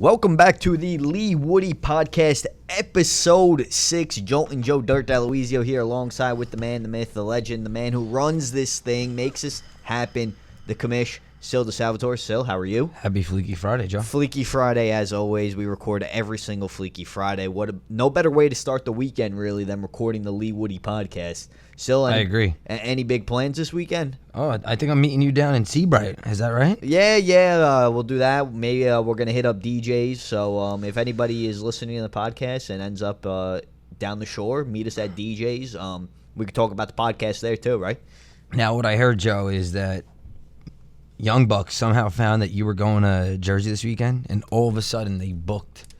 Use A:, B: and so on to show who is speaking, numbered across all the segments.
A: Welcome back to the Leewoodie podcast, episode 6. Joltin, Joe Dirt Aloisio here alongside with the man, the myth, the legend, the man who runs this thing, makes this happen, the commish, Sil DiSalvatore. Sil, how are you?
B: Happy Fleeky Friday, Joe.
A: Fleeky Friday, as always. We record every single Fleeky Friday. No better way to start the weekend, really, than recording the Leewoodie podcast. Sil,
B: I agree.
A: Any big plans this weekend?
B: Oh, I think I'm meeting you down in Seabright. Is that right?
A: Yeah, we'll do that. Maybe we're going to hit up DJs. So if anybody is listening to the podcast and ends up down the shore, meet us at DJs. We could talk about the podcast there too, right?
B: Now, what I heard, Joe, is that Young Bucks somehow found that you were going to Jersey this weekend, and all of a sudden they booked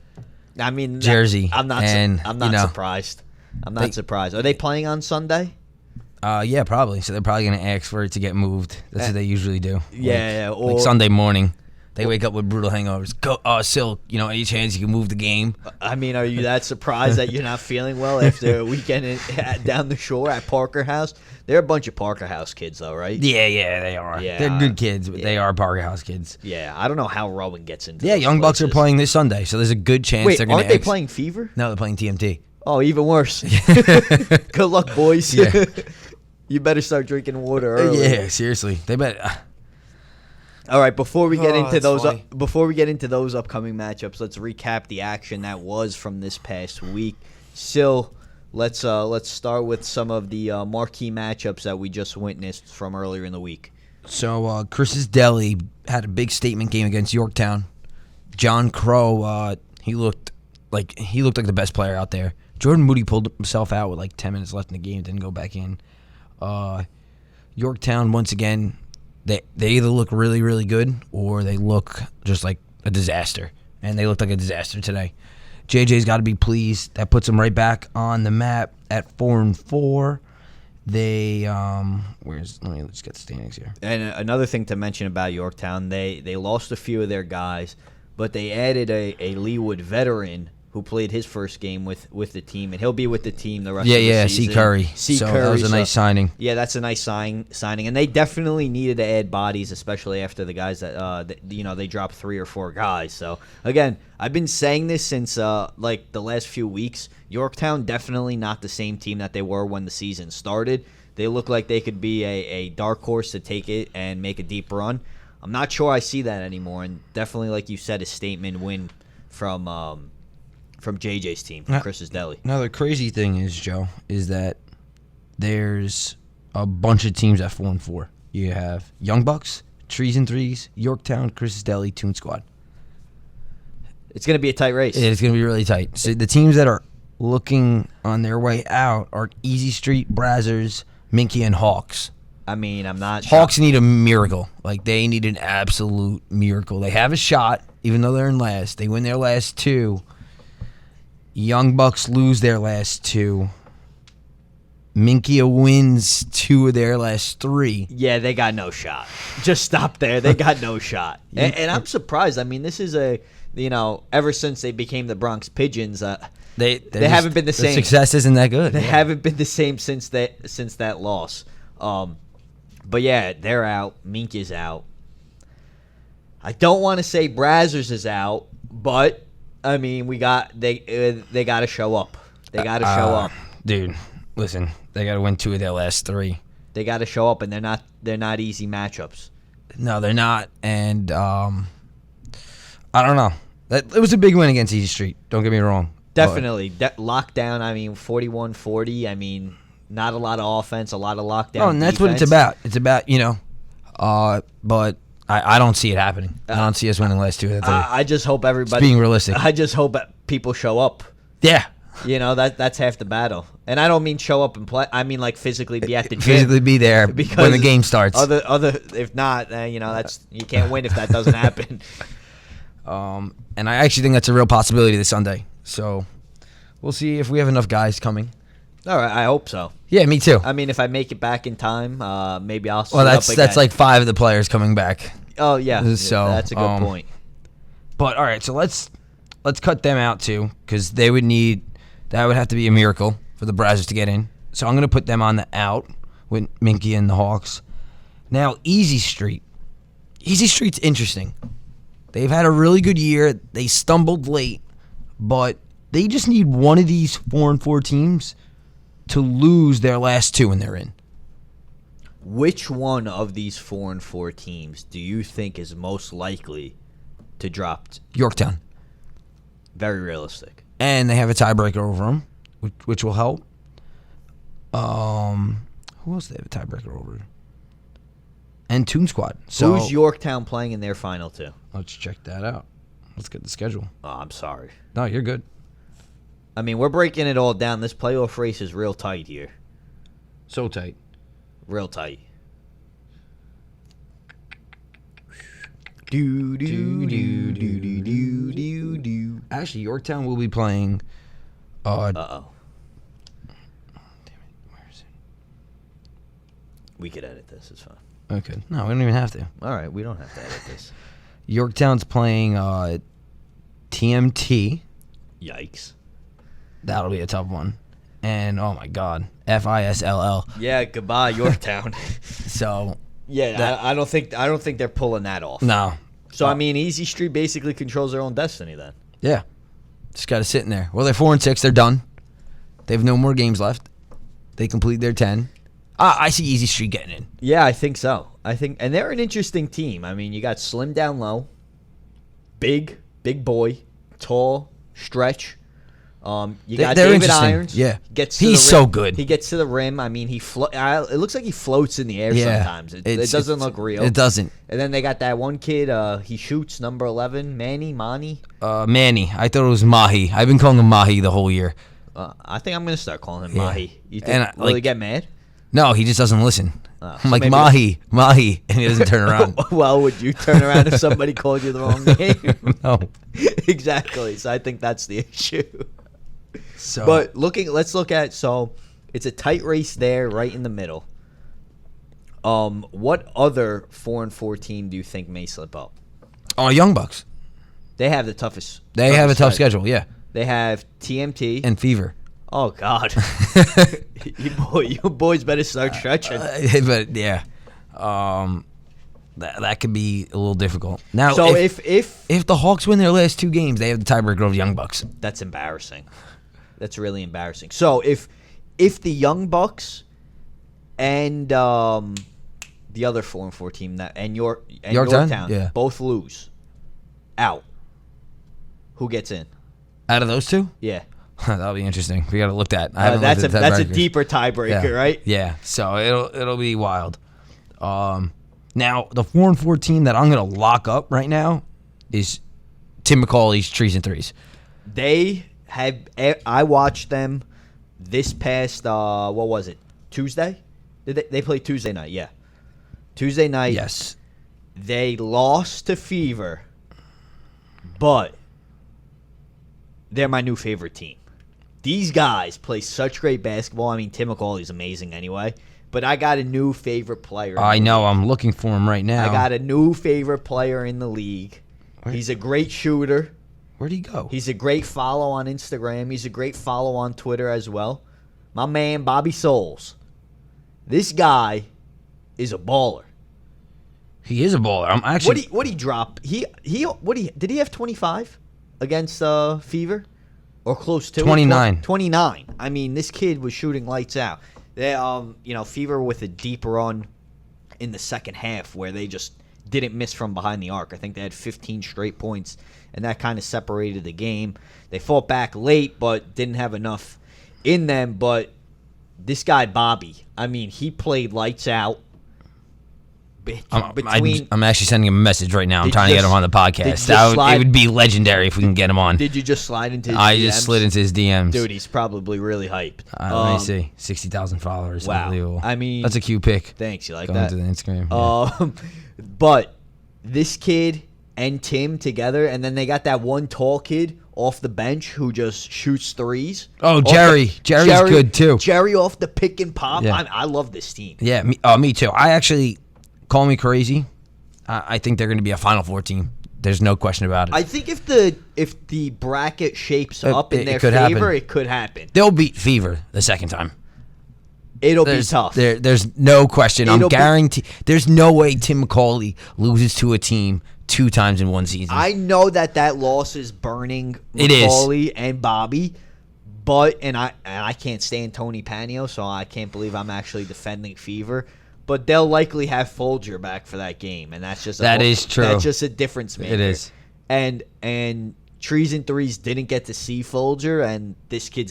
B: Jersey.
A: I'm not surprised. I'm not surprised. Are they playing on Sunday?
B: Yeah, probably. So they're probably going to ask for it to get moved. That's what they usually do.
A: Yeah,
B: like Sunday morning. They wake up with brutal hangovers. Sil, any chance you can move the game?
A: I mean, are you that surprised that you're not feeling well after a weekend down the shore at Parker House? They're a bunch of Parker House kids, though, right?
B: Yeah, they are. Yeah, they're good kids, but they are Parker House kids.
A: Yeah, I don't know how Rowan gets into
B: those Young Bucks are playing this Sunday, so there's a good chance they're going to
A: aren't they playing Fever?
B: No, they're playing TMT.
A: Oh, even worse. Good luck, boys.
B: Yeah.
A: You better start drinking water early.
B: Yeah, seriously. They better.
A: All right, before we get into those upcoming matchups, let's recap the action that was from this past week. Sil, let's start with some of the marquee matchups that we just witnessed from earlier in the week.
B: So Chris's Deli had a big statement game against Yorktown. John Crow, he looked like the best player out there. Jordan Moody pulled himself out with like 10 minutes left in the game, didn't go back in. Yorktown, once again, they either look really, really good or they look just like a disaster. And they looked like a disaster today. JJ's got to be pleased. That puts them right back on the map at 4-4. They let's get the standings here. And
A: another thing to mention about Yorktown, they lost a few of their guys, but they added a Leewood veteran who played his first game with the team, and he'll be with the team the rest of the season. Yeah,
B: C. Curry. That was a nice signing.
A: Yeah, that's a nice signing, and they definitely needed to add bodies, especially after the guys that they dropped 3 or 4 guys. So again, I've been saying this since like the last few weeks. Yorktown definitely not the same team that they were when the season started. They look like they could be a dark horse to take it and make a deep run. I'm not sure I see that anymore, and definitely, like you said, a statement win from JJ's team, from Chris's Deli.
B: Now, the crazy thing is, Joe, is that there's a bunch of teams at 4-4. You have Young Bucks, Trees and Threes, Yorktown, Chris's Deli, Toon Squad.
A: It's going to be a tight race.
B: It's going to be really tight. So the teams that are looking on their way out are Easy Street, Brazzers, Minky, and Hawks.
A: I mean, I'm not
B: Hawks need a miracle. Like, they need an absolute miracle. They have a shot, even though they're in last. They win their last 2. Young Bucks lose their last 2. Minkia wins 2 of their last 3.
A: Yeah, they got no shot. Just stop there. They got no shot. And I'm surprised. I mean, this is ever since they became the Bronx Pigeons, they haven't been the same.
B: The success isn't that good.
A: They haven't been the same since that loss. But yeah, they're out. Minkia's out. I don't want to say Brazzers is out, but I mean, they got to show up. They got to show up,
B: dude. Listen, they got to win 2 of their last 3.
A: They got to show up, and they're not easy matchups.
B: No, they're not. And I don't know. It was a big win against Easy Street. Don't get me wrong.
A: Definitely lockdown. I mean, 41-40. I mean, not a lot of offense, a lot of lockdown.
B: Oh, and that's what it's about. It's about but. I don't see it happening. I don't see us winning the last 2 of the 3.
A: I just hope everybody.
B: It's being realistic.
A: I just hope people show up.
B: Yeah.
A: That's half the battle. And I don't mean show up and play. I mean like physically be at the gym.
B: Physically be there when the game starts.
A: If not, that's you can't win if that doesn't happen.
B: And I actually think that's a real possibility this Sunday. So we'll see if we have enough guys coming.
A: All right, I hope so.
B: Yeah, me too.
A: I mean, if I make it back in time, maybe I'll.
B: Well, that's like 5 of the players coming back.
A: Oh yeah,
B: so
A: that's a good point.
B: But all right, so let's cut them out too, because that would have to be a miracle for the Brazzers to get in. So I'm going to put them on the out with Minky and the Hawks. Now, Easy Street's interesting. They've had a really good year. They stumbled late, but they just need one of these 4-4 teams to lose their last two and they're in.
A: Which one of these 4-4 teams do you think is most likely to drop?
B: Yorktown.
A: Very realistic.
B: And they have a tiebreaker over them, which will help. Who else do they have a tiebreaker over? And Toon Squad. So
A: who's Yorktown playing in their final two?
B: let's check that out. Let's get the schedule.
A: Oh, I'm sorry.
B: No, you're good.
A: I mean, we're breaking it all down. This playoff race is real tight here.
B: So tight.
A: Real tight. Do do do do do do do do.
B: Actually, Yorktown will be playing.
A: Oh.
B: Damn it! Where is it?
A: We could edit this. It's fine.
B: Okay. No, we don't even have to.
A: All right, we don't have to edit this.
B: Yorktown's playing TMT.
A: Yikes.
B: That'll be a tough one. And oh my God, FISLL.
A: Yeah, goodbye Yorktown.
B: So
A: yeah, I don't think they're pulling that off.
B: no.
A: So I mean, Easy Street basically controls their own destiny then.
B: Yeah. Just got to sit in there. Well, they're 4-6. They're done. They have no more games left. They complete their 10. I see Easy Street getting in.
A: Yeah, I think so. And they're an interesting team. I mean, you got Slim down low, big boy, tall, stretch. You got
B: They're
A: David
B: interesting.
A: Irons.
B: Yeah.
A: Gets to the
B: He's
A: rim.
B: so good.
A: He gets to the rim. I mean, it looks like he floats in the air
B: Yeah.
A: sometimes. It doesn't look real.
B: It doesn't.
A: And then they got that one kid. He shoots number 11, Manny.
B: Manny. I thought it was Mahi. I've been calling him Mahi the whole year.
A: I think I'm gonna start calling him
B: Yeah.
A: Mahi. You think?
B: And,
A: Will he get mad?
B: No, he just doesn't listen.
A: So
B: I'm like,
A: maybe-
B: Mahi, and he doesn't turn around.
A: Well, would you turn around if somebody called you the wrong name?
B: No.
A: Exactly. So I think that's the issue.
B: So,
A: But let's look at, so it's a tight race there, right in the middle. What other 4-4 team do you think may slip up?
B: Young Bucks.
A: They have the toughest.
B: They have a tough
A: schedule.
B: schedule, yeah.
A: They have TMT
B: And Fever.
A: Oh God, you boys better start stretching.
B: But yeah, that could be a little difficult. Now,
A: So
B: if the Hawks win their last two games, they have the tiebreaker over Young Bucks.
A: that's embarrassing. That's really embarrassing. So if the Young Bucks and the other 4-4 team Yorktown
B: yeah.
A: both lose, out, who gets in?
B: Out of those two,
A: Yeah,
B: that'll be interesting. We got to look at. I haven't
A: that's
B: looked at
A: a
B: tiebreakers.
A: deeper tiebreaker,
B: Yeah.
A: right?
B: Yeah, so it'll be wild. Now the 4-4 team that I'm gonna lock up right now is Tim McCauley's Trees and Threes.
A: They have. I watched them this past. What was it? Tuesday? They played Tuesday night? Yeah, Tuesday night.
B: Yes.
A: They lost to Fever, but they're my new favorite team. These guys play such great basketball. I mean, Tim McCauley's amazing anyway, but I got a new favorite player.
B: I know. I'm looking for him right now.
A: I got a new favorite player in the league. He's a great shooter.
B: Where'd he go?
A: He's a great follow on Instagram. He's a great follow on Twitter as well. My man, Bobby Souls. This guy is a baller.
B: He is a baller. I'm actually.
A: What he drop? Did he have 25 against Fever, or close to
B: 29.
A: 29. I mean, this kid was shooting lights out. They, Fever with a deep run in the second half where they just didn't miss from behind the arc. I think they had 15 straight points, and that kind of separated the game. They fought back late, but didn't have enough in them. But this guy Bobby, I mean, he played lights out.
B: I'm actually sending him a message right now. I'm
A: Did
B: trying
A: you
B: to get
A: just-
B: him on the
A: did
B: podcast.
A: you just slide-
B: It would be legendary if we can get him on.
A: Did you just slide into his
B: I
A: DMs?
B: just slid into his DMs.
A: Dude, he's probably really hyped.
B: Let me see. 60,000 followers.
A: Wow.
B: Unbelievable.
A: I mean,
B: that's a cute pic.
A: Thanks, you like
B: Going
A: that?
B: to the Instagram. Yeah.
A: But this kid and Tim together, and then they got that one tall kid off the bench who just shoots threes.
B: Oh, Jerry. Jerry's good, too.
A: Jerry off the pick and pop.
B: Yeah.
A: I love this team.
B: Yeah, me too. I actually, call me crazy. I think they're going to be a Final Four team. There's no question about it.
A: I think if the bracket shapes up in their
B: could
A: favor,
B: happen.
A: it could happen.
B: They'll beat Fever the second time.
A: It'll be tough.
B: There's no question. I'm
A: It'll be-
B: guaranteed. There's no way Tim McCauley loses to a team 2 times in one season.
A: I know that loss is burning
B: It is.
A: Macaulay and Bobby, but I can't stand Tony Panio, so I can't believe I'm actually defending Fever. But they'll likely have Folger back for that game, and that's just
B: is true.
A: That's just a difference maker.
B: It is.
A: And Trees and Threes didn't get to see Folger, and this kid's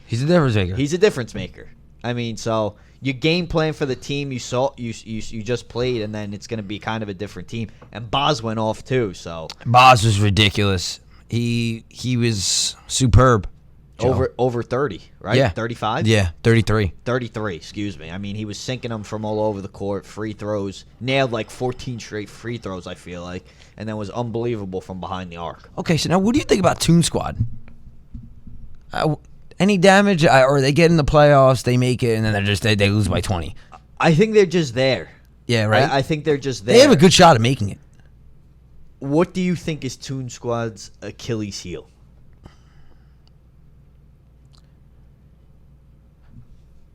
B: He's a difference maker.
A: He's a difference maker. I mean, so your game plan for the team you just played, and then it's going to be kind of a different team. And Boz went off too. So
B: Boz was ridiculous. He was superb. Joe.
A: Over 30, right?
B: Yeah.
A: 35?
B: Yeah, 33.
A: 33, excuse me. I mean, he was sinking them from all over the court. Free throws. Nailed like 14 straight free throws, I feel like. And then was unbelievable from behind the arc.
B: Okay, so now what do you think about Toon Squad? Any damage, or they get in the playoffs, they make it, and then they lose by 20?
A: I think they're just there.
B: Yeah, right?
A: I think they're just there.
B: They have a good shot at making it.
A: What do you think is Toon Squad's Achilles heel?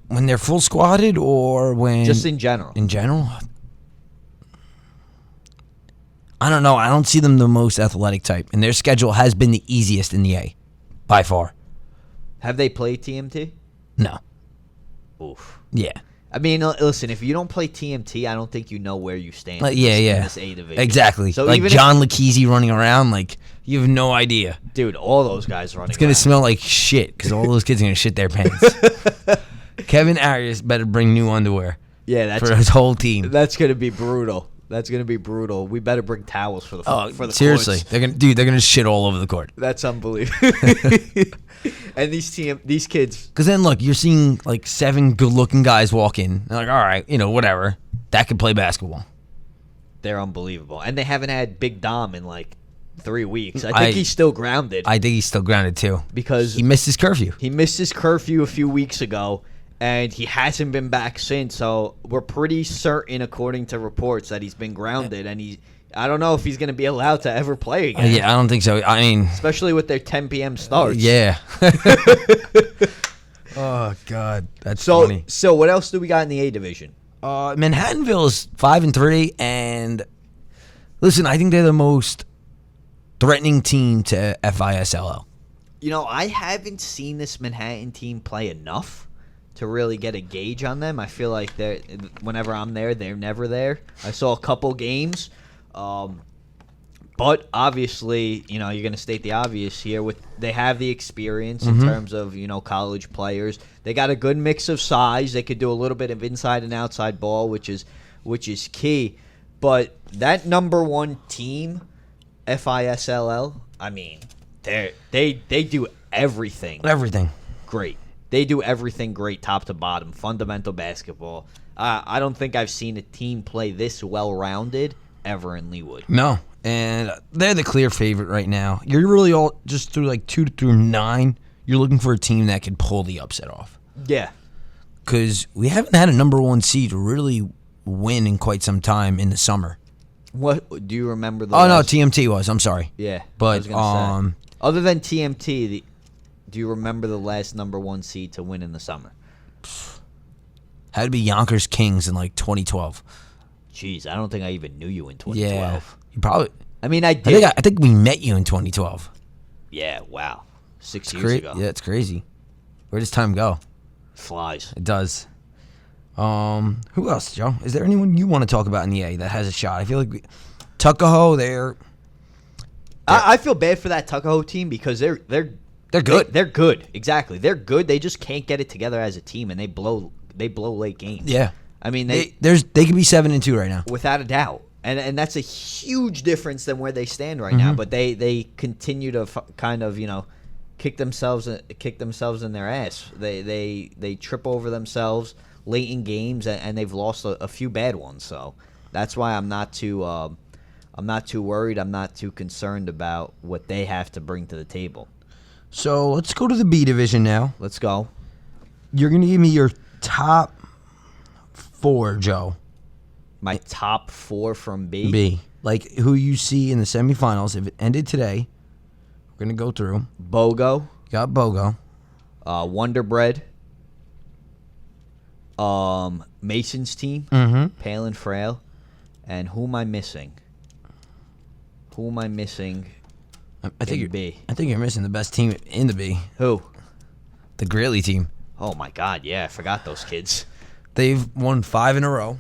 B: When they're full squatted, or when...
A: Just in general.
B: In general? I don't know. I don't see them the most athletic type, and their schedule has been the easiest in the A, by far.
A: Have they played TMT?
B: No.
A: Oof.
B: Yeah.
A: I mean, listen, if you don't play TMT, I don't think you know where you stand in this A division.
B: Exactly.
A: So
B: like
A: even
B: John Lakese running around, like, you have no idea.
A: Dude, all those guys running
B: It's going to
A: around.
B: smell like shit, because all those kids are going to shit their pants. Kevin Arias better bring new underwear for his whole team.
A: That's going to be brutal. That's going to be brutal. We better bring towels for the
B: seriously.
A: courts.
B: They're gonna shit all over the court.
A: That's unbelievable. And these kids.
B: Because then look, you're seeing like 7 good-looking guys walk in. They're like, all right, whatever. That could play basketball.
A: They're unbelievable, and they haven't had Big Dom in like 3 weeks. I think he's still grounded.
B: I think he's still grounded too
A: because
B: he missed his curfew.
A: He missed his curfew a few weeks ago. And he hasn't been back since, so we're pretty certain, according to reports, that he's been grounded. And I don't know if he's going to be allowed to ever play again.
B: Yeah, I don't think so. I mean,
A: especially with their 10 p.m. starts.
B: Yeah. Oh God, that's funny.
A: So what else do we got in the A division?
B: Manhattanville is 5-3, and listen, I think they're the most threatening team to FISLL.
A: I haven't seen this Manhattan team play enough to really get a gauge on them. I feel like whenever I'm there, they're never there. I saw a couple games, but obviously, you're going to state the obvious here. They have the experience in terms of college players. They got a good mix of size. They could do a little bit of inside and outside ball, which is key. But that number one team, FISLL, I mean, they do everything.
B: Everything
A: great. They do everything great, top to bottom, fundamental basketball. I don't think I've seen a team play this well-rounded ever in Leewood.
B: No, and they're the clear favorite right now. You're really all just through like 2 through 9. You're looking for a team that can pull the upset off.
A: Yeah,
B: because we haven't had a number 1 seed really win in quite some time in the summer.
A: What do you remember?
B: No, TMT was. I'm sorry.
A: Yeah,
B: but
A: other than TMT, do you remember the last number 1 seed to win in the summer?
B: Had to be Yonkers Kings in like 2012.
A: Jeez, I don't think I even knew you in 2012.
B: Yeah, you probably.
A: I mean, I did.
B: I think we met you in 2012.
A: Yeah, wow. 6 years ago.
B: Yeah, it's crazy. Where does time go?
A: Flies.
B: It does. Who else, Joe? Is there anyone you want to talk about in the A that has a shot? I feel like Tuckahoe,
A: I feel bad for that Tuckahoe team because they're good. They're good. Exactly. They're good. They just can't get it together as a team, and they blow late games.
B: Yeah.
A: I mean,
B: they could be 7-2 right now,
A: without a doubt, and that's a huge difference than where they stand right now. But they continue to kind of kick themselves in their ass. They trip over themselves late in games, and they've lost a few bad ones. So that's why I'm not too worried. I'm not too concerned about what they have to bring to the table.
B: So let's go to the B division now.
A: Let's go.
B: You're going to give me your top 4, Joe.
A: My top 4 from B?
B: B. Like who you see in the semifinals. If it ended today, we're going to go through.
A: Bogo.
B: You got Bogo.
A: Wonder Bread. Mason's team. Pale and Frail. And who am I missing? Who am I missing?
B: I think
A: in B.
B: I think you're missing the best team in the B.
A: Who?
B: The Greeley team.
A: Oh my God! Yeah, I forgot those kids.
B: They've won 5 in a row.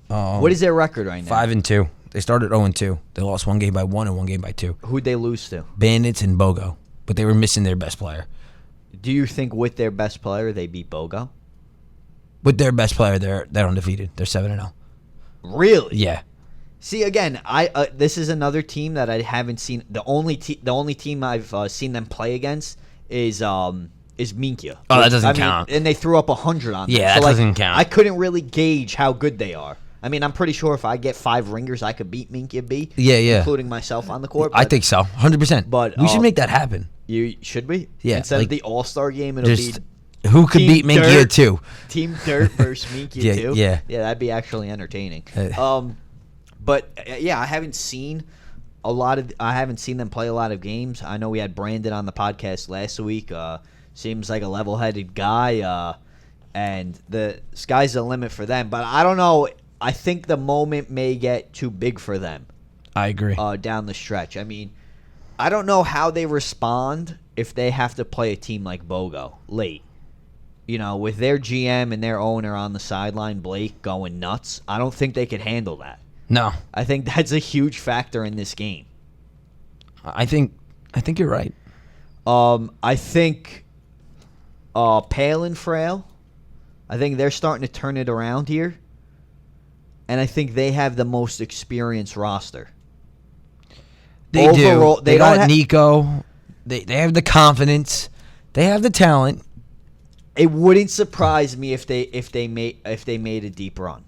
A: What is their record right now?
B: 5-2. They started 0-2. They lost 1 game by 1 and 1 game by 2.
A: Who'd they lose to?
B: Bandits and Bogo, but they were missing their best player.
A: Do you think with their best player they beat Bogo?
B: With their best player, they're undefeated. They're 7-0.
A: Really?
B: Yeah.
A: See, again, this is another team that I haven't seen. The only team I've seen them play against is Minkia.
B: Oh, that doesn't count.
A: And they threw up 100 on them.
B: Yeah, that doesn't count.
A: I couldn't really gauge how good they are. I mean, I'm pretty sure if I get 5 ringers, I could beat Minkia B.
B: Yeah.
A: Including myself on the court.
B: I think so, 100%.
A: But
B: we should make that happen.
A: Should we?
B: Yeah.
A: Instead of the All-Star game, it'll be
B: who could beat Minkia 2?
A: Team Dirt versus Minkia 2.
B: Yeah.
A: Yeah, that'd be actually entertaining. But yeah, I haven't seen them play a lot of games. I know we had Brandon on the podcast last week. Seems like a level-headed guy, and the sky's the limit for them. But I don't know. I think the moment may get too big for them.
B: I agree.
A: Down the stretch. I mean, I don't know how they respond if they have to play a team like Bogo late. You know, with their GM and their owner on the sideline, Blake, going nuts. I don't think they could handle that.
B: No.
A: I think that's a huge factor in this game.
B: I think you're right.
A: I think Palin Frail, I think they're starting to turn it around here. And I think they have the most experienced roster.
B: They
A: Overall,
B: do. They got Nico. They have the confidence. They have the talent.
A: It wouldn't surprise me if they made a deep run.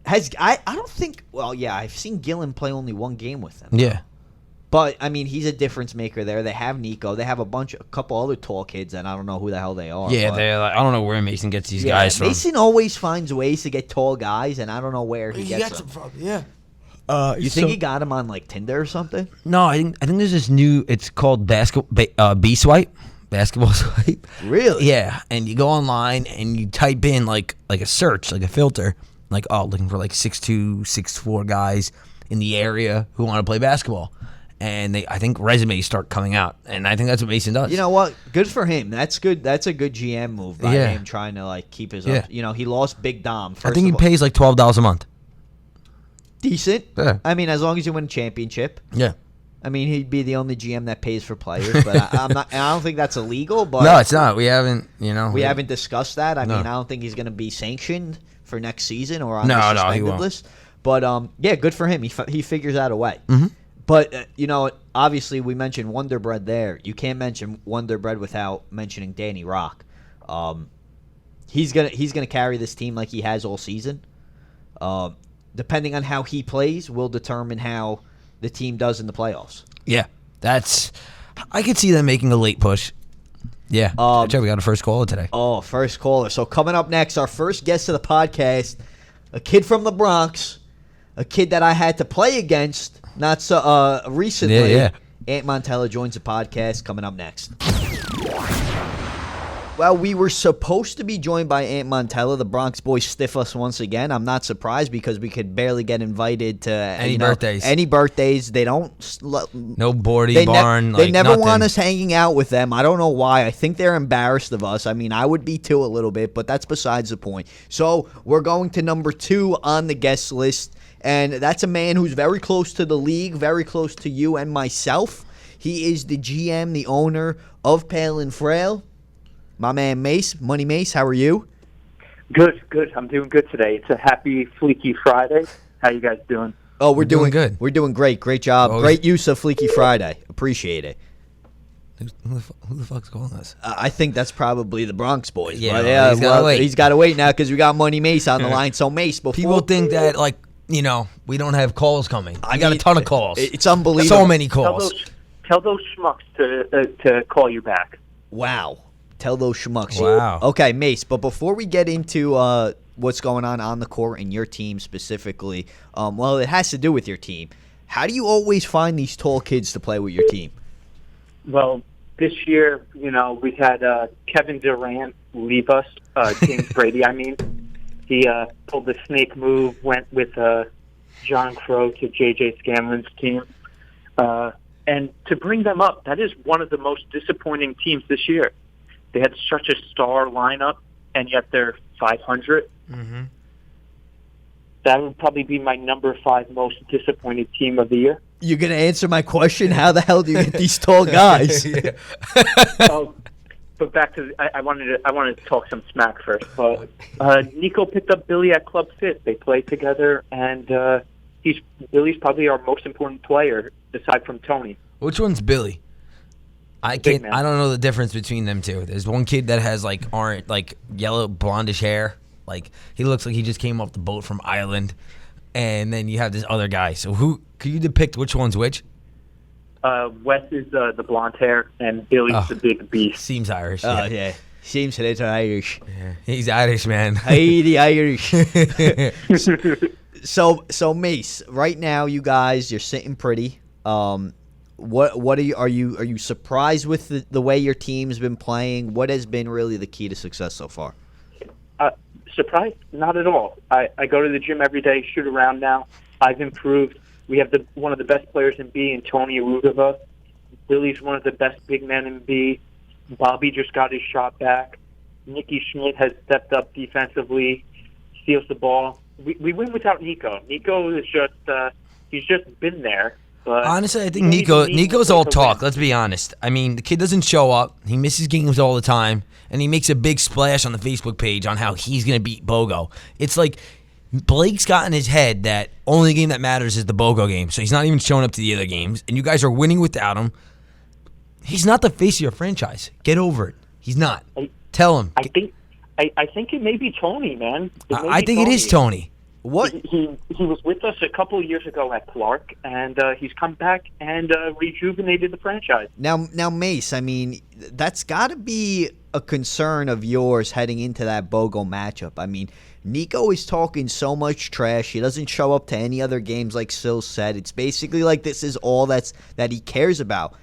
A: I don't think. Well, yeah, I've seen Gillen play only 1 game with them.
B: Yeah.
A: But I mean, he's a difference maker there. They have Nico. They have a couple other tall kids, and I don't know who the hell they are.
B: Yeah, they're like, I don't know where Mason gets these guys from.
A: Mason always finds ways to get tall guys, and I don't know where he gets them
B: from. Yeah.
A: You think he got them on like Tinder or something?
B: No, I think there's this new. It's called B Swipe, basketball swipe.
A: Really?
B: Yeah, and you go online and you type in like a search, like a filter, like looking for like 6'2", 6'4" guys in the area who want to play basketball. And I think resumes start coming out, and I think that's what Mason does.
A: You know what? Good for him. That's good. That's a good GM move by him trying to like keep his up. You know, he lost Big Dom.
B: I think he pays like $12 a month.
A: Decent.
B: Yeah.
A: I mean, as long as you win a championship.
B: Yeah.
A: I mean, he'd be the only GM that pays for players, but I'm not. And I don't think that's illegal. But
B: no, it's not. We haven't. We
A: haven't discussed that. I mean, I don't think he's going to be sanctioned for next season or on the
B: he
A: suspended
B: won't.
A: list. But yeah, good for him. He figures out a way.
B: Mm-hmm.
A: But, obviously we mentioned Wonder Bread there. You can't mention Wonder Bread without mentioning Danny Rock. He's gonna carry this team like he has all season. Depending on how he plays will determine how the team does in the playoffs.
B: Yeah, I could see them making a late push. Yeah, we got a first caller today.
A: Oh, first caller. So coming up next, our first guest of the podcast, a kid from the Bronx, a kid that I had to play against not so recently.
B: Yeah.
A: Ant Montella joins the podcast. Coming up next. Well, we were supposed to be joined by Ant Montella. The Bronx boys stiff us once again. I'm not surprised because we could barely get invited to
B: any birthdays.
A: Any birthdays. They don't.
B: No Bordy barn.
A: They never
B: nothing.
A: want us hanging out with them. I don't know why. I think they're embarrassed of us. I mean, I would be too a little bit, but that's besides the point. So we're going to number 2 on the guest list, and that's a man who's very close to the league, very close to you and myself. He is the GM, the owner of Palin Frail. My man Mace, Money Mace, how are you?
C: Good. I'm doing good today. It's a happy Fleeky Friday. How you guys doing?
A: Oh, we're doing
B: good.
A: We're doing great. Great job. Great use of Fleeky Friday. Appreciate it.
B: Who the fuck's calling us?
A: I think that's probably the Bronx boys.
B: Yeah,
A: but yeah,
B: he's gotta wait.
A: He's got to wait now because we got Money Mace on the line. So Mace, before
B: People think that we don't have calls coming. I got a ton of calls.
A: It's unbelievable.
B: So many calls.
C: Tell those schmucks to call you back.
A: Wow. Tell those schmucks.
B: Wow.
A: Okay, Mace, but before we get into what's going on the court and your team specifically, well, it has to do with your team. How do you always find these tall kids to play with your team?
C: Well, this year, we had Kevin Durant leave us, James Brady, I mean. He pulled the snake move, went with John Crow to J.J. Scanlon's team. And to bring them up, that is one of the most disappointing teams this year. They had such a star lineup, and yet they're 500.
B: Mm-hmm.
C: That would probably be my number 5 most disappointed team of the year.
A: You're gonna answer my question? How the hell do you get these tall guys?
C: But back to I wanted to talk some smack first. But Nico picked up Billy at Club Fit. They play together, and Billy's probably our most important player aside from Tony.
B: Which one's Billy? I don't know the difference between them two. There's one kid that has yellow blondish hair. Like he looks like he just came off the boat from Ireland. And then you have this other guy. So who could you depict which one's which?
C: Wes is the blonde hair, and Billy's the big beast.
B: Seems Irish.
A: Oh, yeah. Seems a little Irish.
B: Yeah, he's Irish, man.
A: Hey, the Irish. So Mace, right now you guys, you're sitting pretty. What are you surprised with the way your team's been playing? What has been really the key to success so far?
C: Surprised? Not at all. I go to the gym every day, shoot around now. I've improved. We have one of the best players in B in Tony Arugava. Billy's one of the best big men in B. Bobby just got his shot back. Nicky Schmidt has stepped up defensively, steals the ball. We win without Nico. Nico is just he's just been there. But
B: honestly, I think Nico's all talk. Let's be honest. I mean, the kid doesn't show up. He misses games all the time, and he makes a big splash on the Facebook page on how he's going to beat Bogo. It's like Blake's got in his head that only game that matters is the Bogo game, so he's not even showing up to the other games, and you guys are winning without him. He's not the face of your franchise. Get over it. He's not. Tell him.
C: I think it may be Tony, man.
B: I think it is Tony.
C: What he was with us a couple of years ago at Clark, and he's come back and rejuvenated the franchise.
A: Now, Mace, I mean, that's got to be a concern of yours heading into that Bogo matchup. I mean, Nico is talking so much trash. He doesn't show up to any other games, like Sil said. It's basically like this is all that he cares about.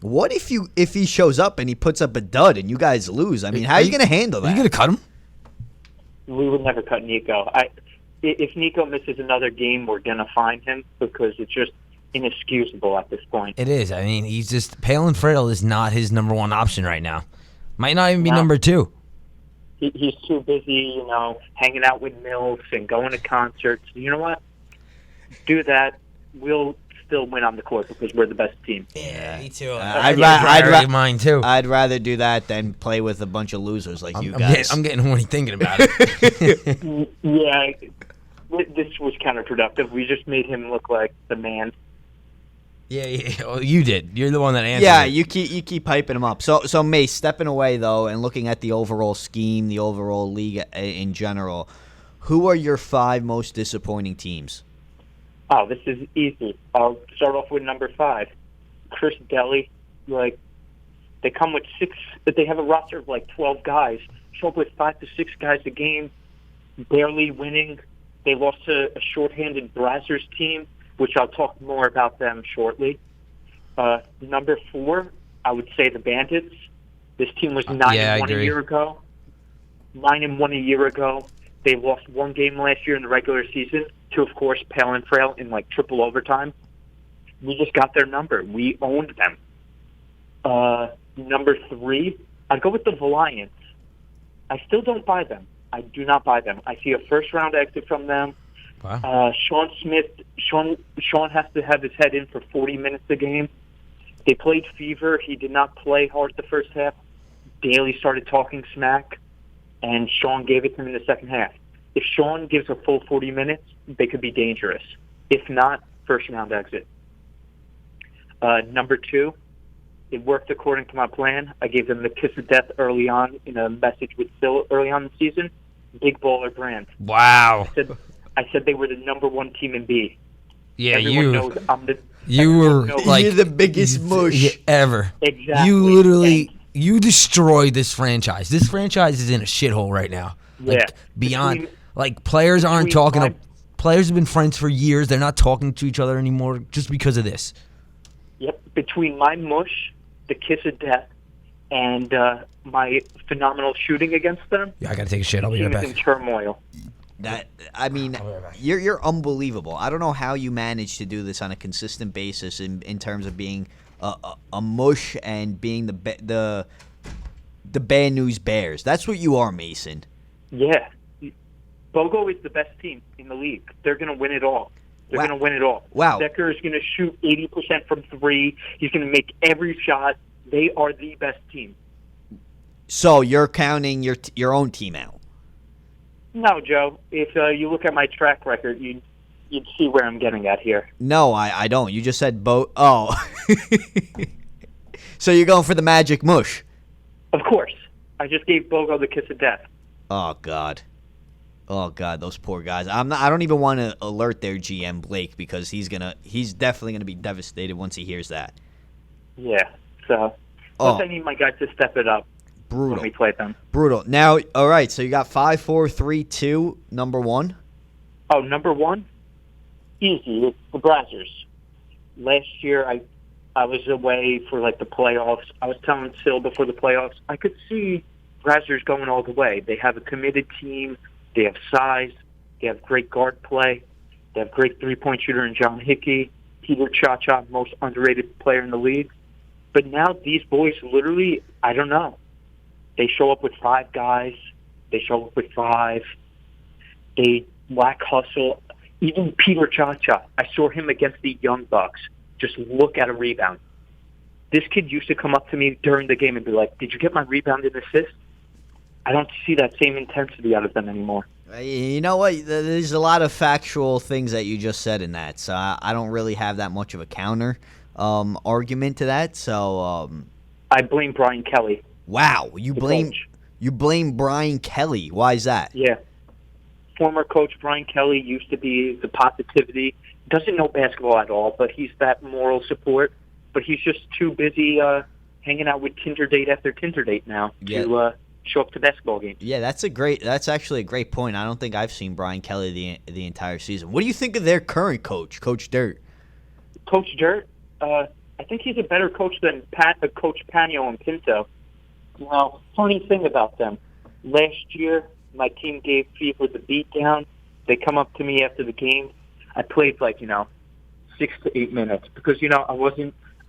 A: What if he shows up and he puts up a dud and you guys lose? I mean, how are you going to handle that?
B: Are you going to cut him?
C: We would never cut Nico. If Nico misses another game, we're going to fine him because it's just inexcusable at this point.
B: It is. I mean, he's just Palin Frail is not his number one option right now. Might not even be number 2.
C: He's too busy, hanging out with MILFs and going to concerts. You know what? Do that. We'll still win on the court because we're the best team.
B: Yeah, me too.
A: I'd rather
B: mine too.
A: I'd rather do that than play with a bunch of losers like you guys.
B: I'm getting horny thinking about it.
C: Yeah, this was counterproductive. We just made him look like the man.
B: Yeah. Well, you did. You're the one that answered.
A: Yeah,
B: it.
A: you keep hyping him up. So Mace, stepping away though, and looking at the overall scheme, the overall league in general, who are your 5 most disappointing teams?
C: Oh, this is easy. I'll start off with number 5, Chris Daly. They come with 6, but they have a roster of 12 guys. Show up with 5 to 6 guys a game, barely winning. They lost to a shorthanded Brazzers team, which I'll talk more about them shortly. Number 4, I would say the Bandits. This team was 9-1 a year ago. 9-1 a year ago. They lost 1 game last year in the regular season to, of course, Palin Frail in triple overtime. We just got their number. We owned them. Number 3, I'd go with the Valiants. I still don't buy them. I do not buy them. I see a first-round exit from them.
B: Wow.
C: Shawn Smith, Shawn has to have his head in for 40 minutes a game. They played fever. He did not play hard the first half. Daly started talking smack, and Shawn gave it to him in the second half. If Shawn gives a full 40 minutes, they could be dangerous. If not, first-round exit. Number 2, it worked according to my plan. I gave them the kiss of death early on in a message with Sil early on in the season. Big Baller Brand.
B: Wow.
C: I said they were the number 1 team in B.
B: Yeah,
C: Everyone knows I'm the.
B: You were
A: you're the biggest mush
B: ever.
C: Exactly.
B: You literally you destroyed this franchise. This franchise is in a shithole right now.
C: Yeah.
B: Beyond players aren't talking. Players have been friends for years. They're not talking to each other anymore just because of this.
C: Yep. Between my mush, the kiss of death, and my phenomenal shooting against them.
B: Yeah, I gotta take a shit. I'll be
C: the
B: right
C: team
B: back.
C: is in turmoil.
A: I mean,
B: I'll be right back.
A: you're unbelievable. I don't know how you manage to do this on a consistent basis in terms of being a mush and being the bad news bears. That's what you are, Mason.
C: Yeah. Bogo is the best team in the league. They're going to win it all. They're
A: Wow.
C: going to win it all.
A: Wow.
C: Decker is going to shoot 80% from three. He's going to make every shot. They are the best team.
A: So you're counting your own team out.
C: No, Joe. If you look at my track record, you'd see where I'm getting at here.
A: No, I don't. You just said Oh. So you're going for the magic mush.
C: Of course. I just gave Bogo the kiss of death.
A: Oh God, those poor guys. I don't even want to alert their GM Blake because he's definitely gonna be devastated once he hears that.
C: Yeah. So, plus I need my guys to step it up
A: Brutal.
C: when we play them.
A: Brutal. Now, all right. So you got 5, 4, 3, 2. Number one.
C: Oh, number one? Easy. It's the Brazzers. Last year, I was away for, like, the playoffs. I was telling Sil before the playoffs, I could see Brazzers going all the way. They have a committed team. They have size. They have great guard play. They have great three-point shooter in John Hickey. Peter Cha-Cha, most underrated player in the league. But now these boys literally, I don't know. They show up with 5 guys. They show up with 5. They lack hustle. Even Peter Cha-Cha, I saw him against the Young Bucks. Just look at a rebound. This kid used to come up to me during the game and be like, "Did you get my rebound and assist?" I don't see that same intensity out of them anymore.
A: You know what? There's a lot of factual things that you just said in that, so I don't really have that much of a counter argument to that. So
C: I blame Brian Kelly.
A: wow, you
C: coach.
A: blame Brian Kelly. Why is that?
C: Yeah. Former coach Brian Kelly used to be the positivity. Doesn't know basketball at all, but he's that moral support. But he's just too busy hanging out with Tinder date after Tinder date now to show up to basketball games.
A: Yeah, that's actually a great point. I don't think I've seen Brian Kelly the entire season. What do you think of their current coach, Coach Dirt?
C: Coach Dirt, I think he's a better coach than Coach Panio and Pinto. You know, funny thing about them, last year my team gave Fever the beat down. They come up to me after the game. I played 6 to 8 minutes because I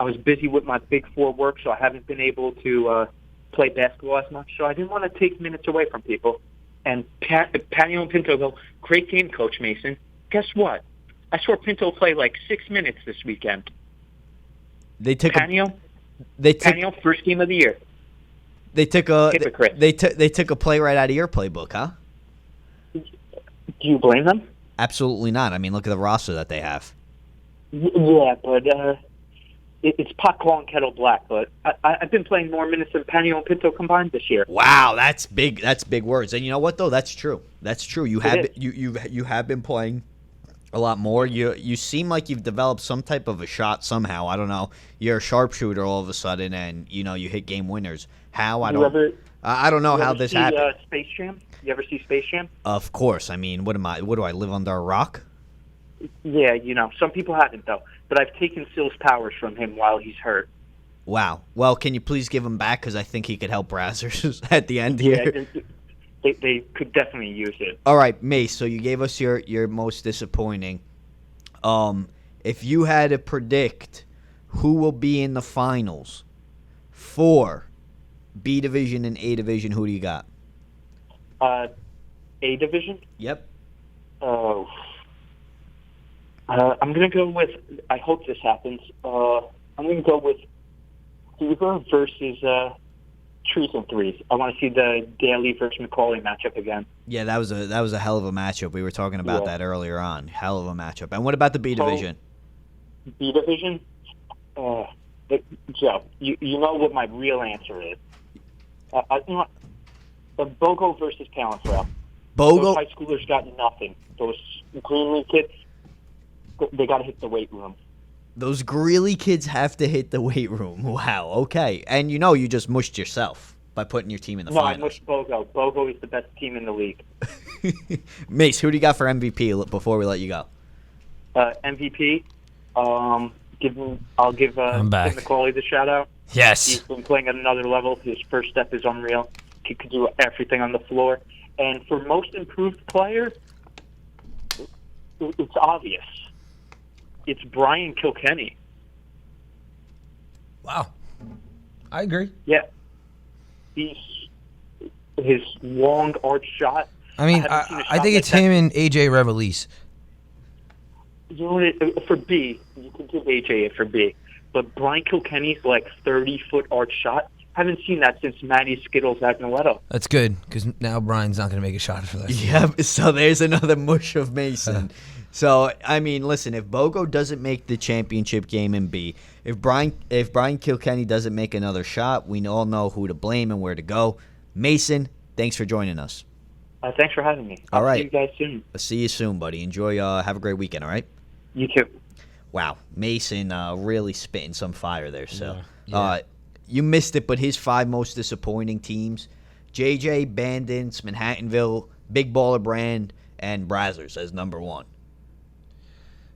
C: was busy with my Big 4 work, so I haven't been able to play basketball as much. So I didn't want to take minutes away from people. And Panio and Pinto go, "Great game, Coach Mason." Guess what? I saw Pinto play 6 minutes this weekend.
A: They took
C: Panio first game of the year.
A: They took a
C: Hypocrite.
A: They took a play right out of your playbook, huh?
C: Do you blame them?
A: Absolutely not. I mean, look at the roster that they have.
C: Yeah, but it's pot calling kettle black. But I've been playing more minutes than Panio and Pinto combined this year.
A: Wow, that's big. That's big words. And you know what though? That's true. That's true. You have been playing a lot more. You seem like you've developed some type of a shot somehow. I don't know. You're a sharpshooter all of a sudden, and you hit game winners. How? I don't know how this happened.
C: Space Jam? You ever see Space Jam?
A: Of course. I mean, what do I live under a rock?
C: Yeah, some people haven't though. But I've taken Sil's powers from him while he's hurt.
A: Wow. Well, can you please give him back? Because I think he could help Brazzers at the end here.
C: Yeah, they could definitely use it.
A: All right, Mace. So you gave us your most disappointing. If you had to predict who will be in the finals for B division and A division, who do you got?
C: A division?
A: Yep.
C: Oh. I'm going to go with, I hope this happens, I'm going to go with Fever versus Trees and Threes. I want to see the Daly versus McCauley matchup again.
A: Yeah, that was a hell of a matchup. We were talking about that earlier on. Hell of a matchup. And what about the B division?
C: B division? Joe, you know what my real answer is. The Bogo versus Palanfrell.
A: Bogo?
C: Those high schoolers got nothing. Those Greenlee kids, they got to hit the weight room.
A: Those Greeley kids have to hit the weight room. Wow, okay. And you just mushed yourself by putting your team in the finals.
C: No, I mushed Bogo. Bogo is the best team in the league.
A: Mace, who do you got for MVP before we let you go?
C: MVP, I'll give
B: I'm back.
C: Tim McCauley the shout-out.
B: Yes.
C: He's been playing at another level. His first step is unreal. He could do everything on the floor. And for most improved player, it's obvious. It's Brian Kilkenny.
B: Wow. I agree.
C: Yeah. His long arch shot.
B: I mean, I think it's him and AJ Revelise.
C: You know, for B, you can give AJ it for B. But Brian Kilkenny's 30-foot arch shot, haven't seen that since Matty Skittles Agnoletto.
B: That's good, because now Brian's not going to make a shot for that.
A: Yeah, so there's another mush of Mason. So, I mean, listen, if Bogo doesn't make the championship game in B, if Brian Kilkenny doesn't make another shot, we all know who to blame and where to go. Mason, thanks for joining us.
C: Thanks for having me.
A: All right.
C: See you guys soon.
A: I'll see you soon, buddy. Enjoy. Have a great weekend, all right?
C: You too.
A: Wow, Mason really spitting some fire there. So,
B: Yeah.
A: You missed it, but his 5 most disappointing teams: JJ, Bandits, Manhattanville, Big Baller Brand, and Brazzers as number 1.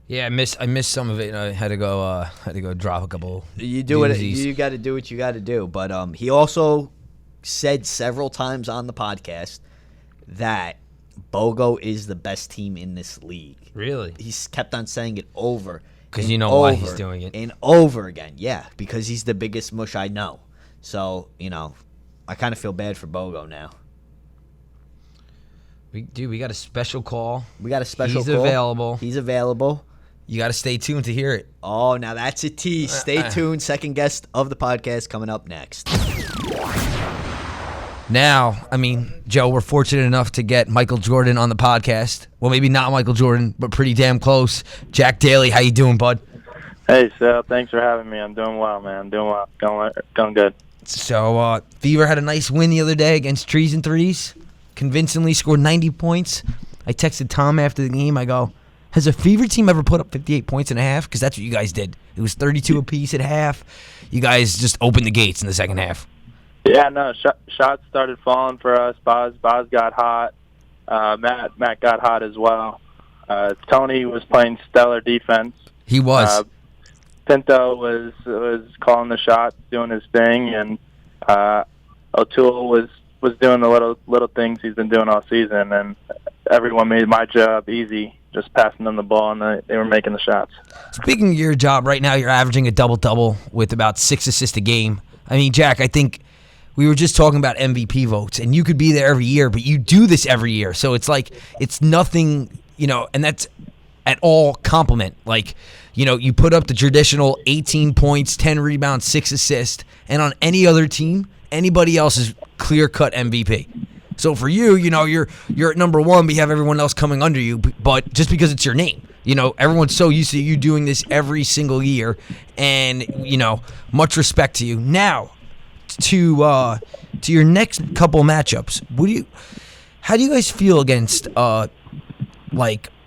B: Yeah, I missed some of it. And I had to go drop a couple.
A: You do it.
B: doozies.
A: You got to do what you got to do. But he also said several times on the podcast that Bogo is the best team in this league.
B: Really?
A: He's kept on saying it over.
B: Because you know why he's doing it.
A: And over again. Yeah, because he's the biggest mush I know. So, I kind of feel bad for Bogo now.
B: We got a special call.
A: We got a special
B: He's
A: call.
B: available.
A: He's available.
B: You got to stay tuned to hear it.
A: Oh, now that's a tease. Stay tuned. Second guest of the podcast coming up next.
B: Now, I mean, Joe, we're fortunate enough to get Michael Jordan on the podcast. Well, maybe not Michael Jordan, but pretty damn close. Jack Daly, how you doing, bud?
D: Hey, Sal. Thanks for having me. I'm doing well, man. I'm doing well. Going good.
B: So, Fever had a nice win the other day against Trees and Threes. Convincingly scored 90 points. I texted Tom after the game. I go, has a Fever team ever put up 58 points in a half? Because that's what you guys did. It was 32 apiece at half. You guys just opened the gates in the second half.
D: Yeah, no, shots started falling for us. Boz got hot. Matt got hot as well. Tony was playing stellar defense.
B: He was.
D: Pinto was calling the shots, doing his thing, and O'Toole was doing the little things he's been doing all season, and everyone made my job easy, just passing them the ball, and they were making the shots.
B: Speaking of your job, right now you're averaging a double-double with about 6 assists a game. I mean, Jack, I think we were just talking about MVP votes, and you could be there every year, but you do this every year. So it's like it's nothing, and that's at all compliment. Like, you put up the traditional 18 points, 10 rebounds, 6 assists, and on any other team, anybody else is clear-cut MVP. So for you, you're at number 1, but you have everyone else coming under you, but just because it's your name. Everyone's so used to you doing this every single year, and, much respect to you. Now, to your next couple matchups, how do you guys feel against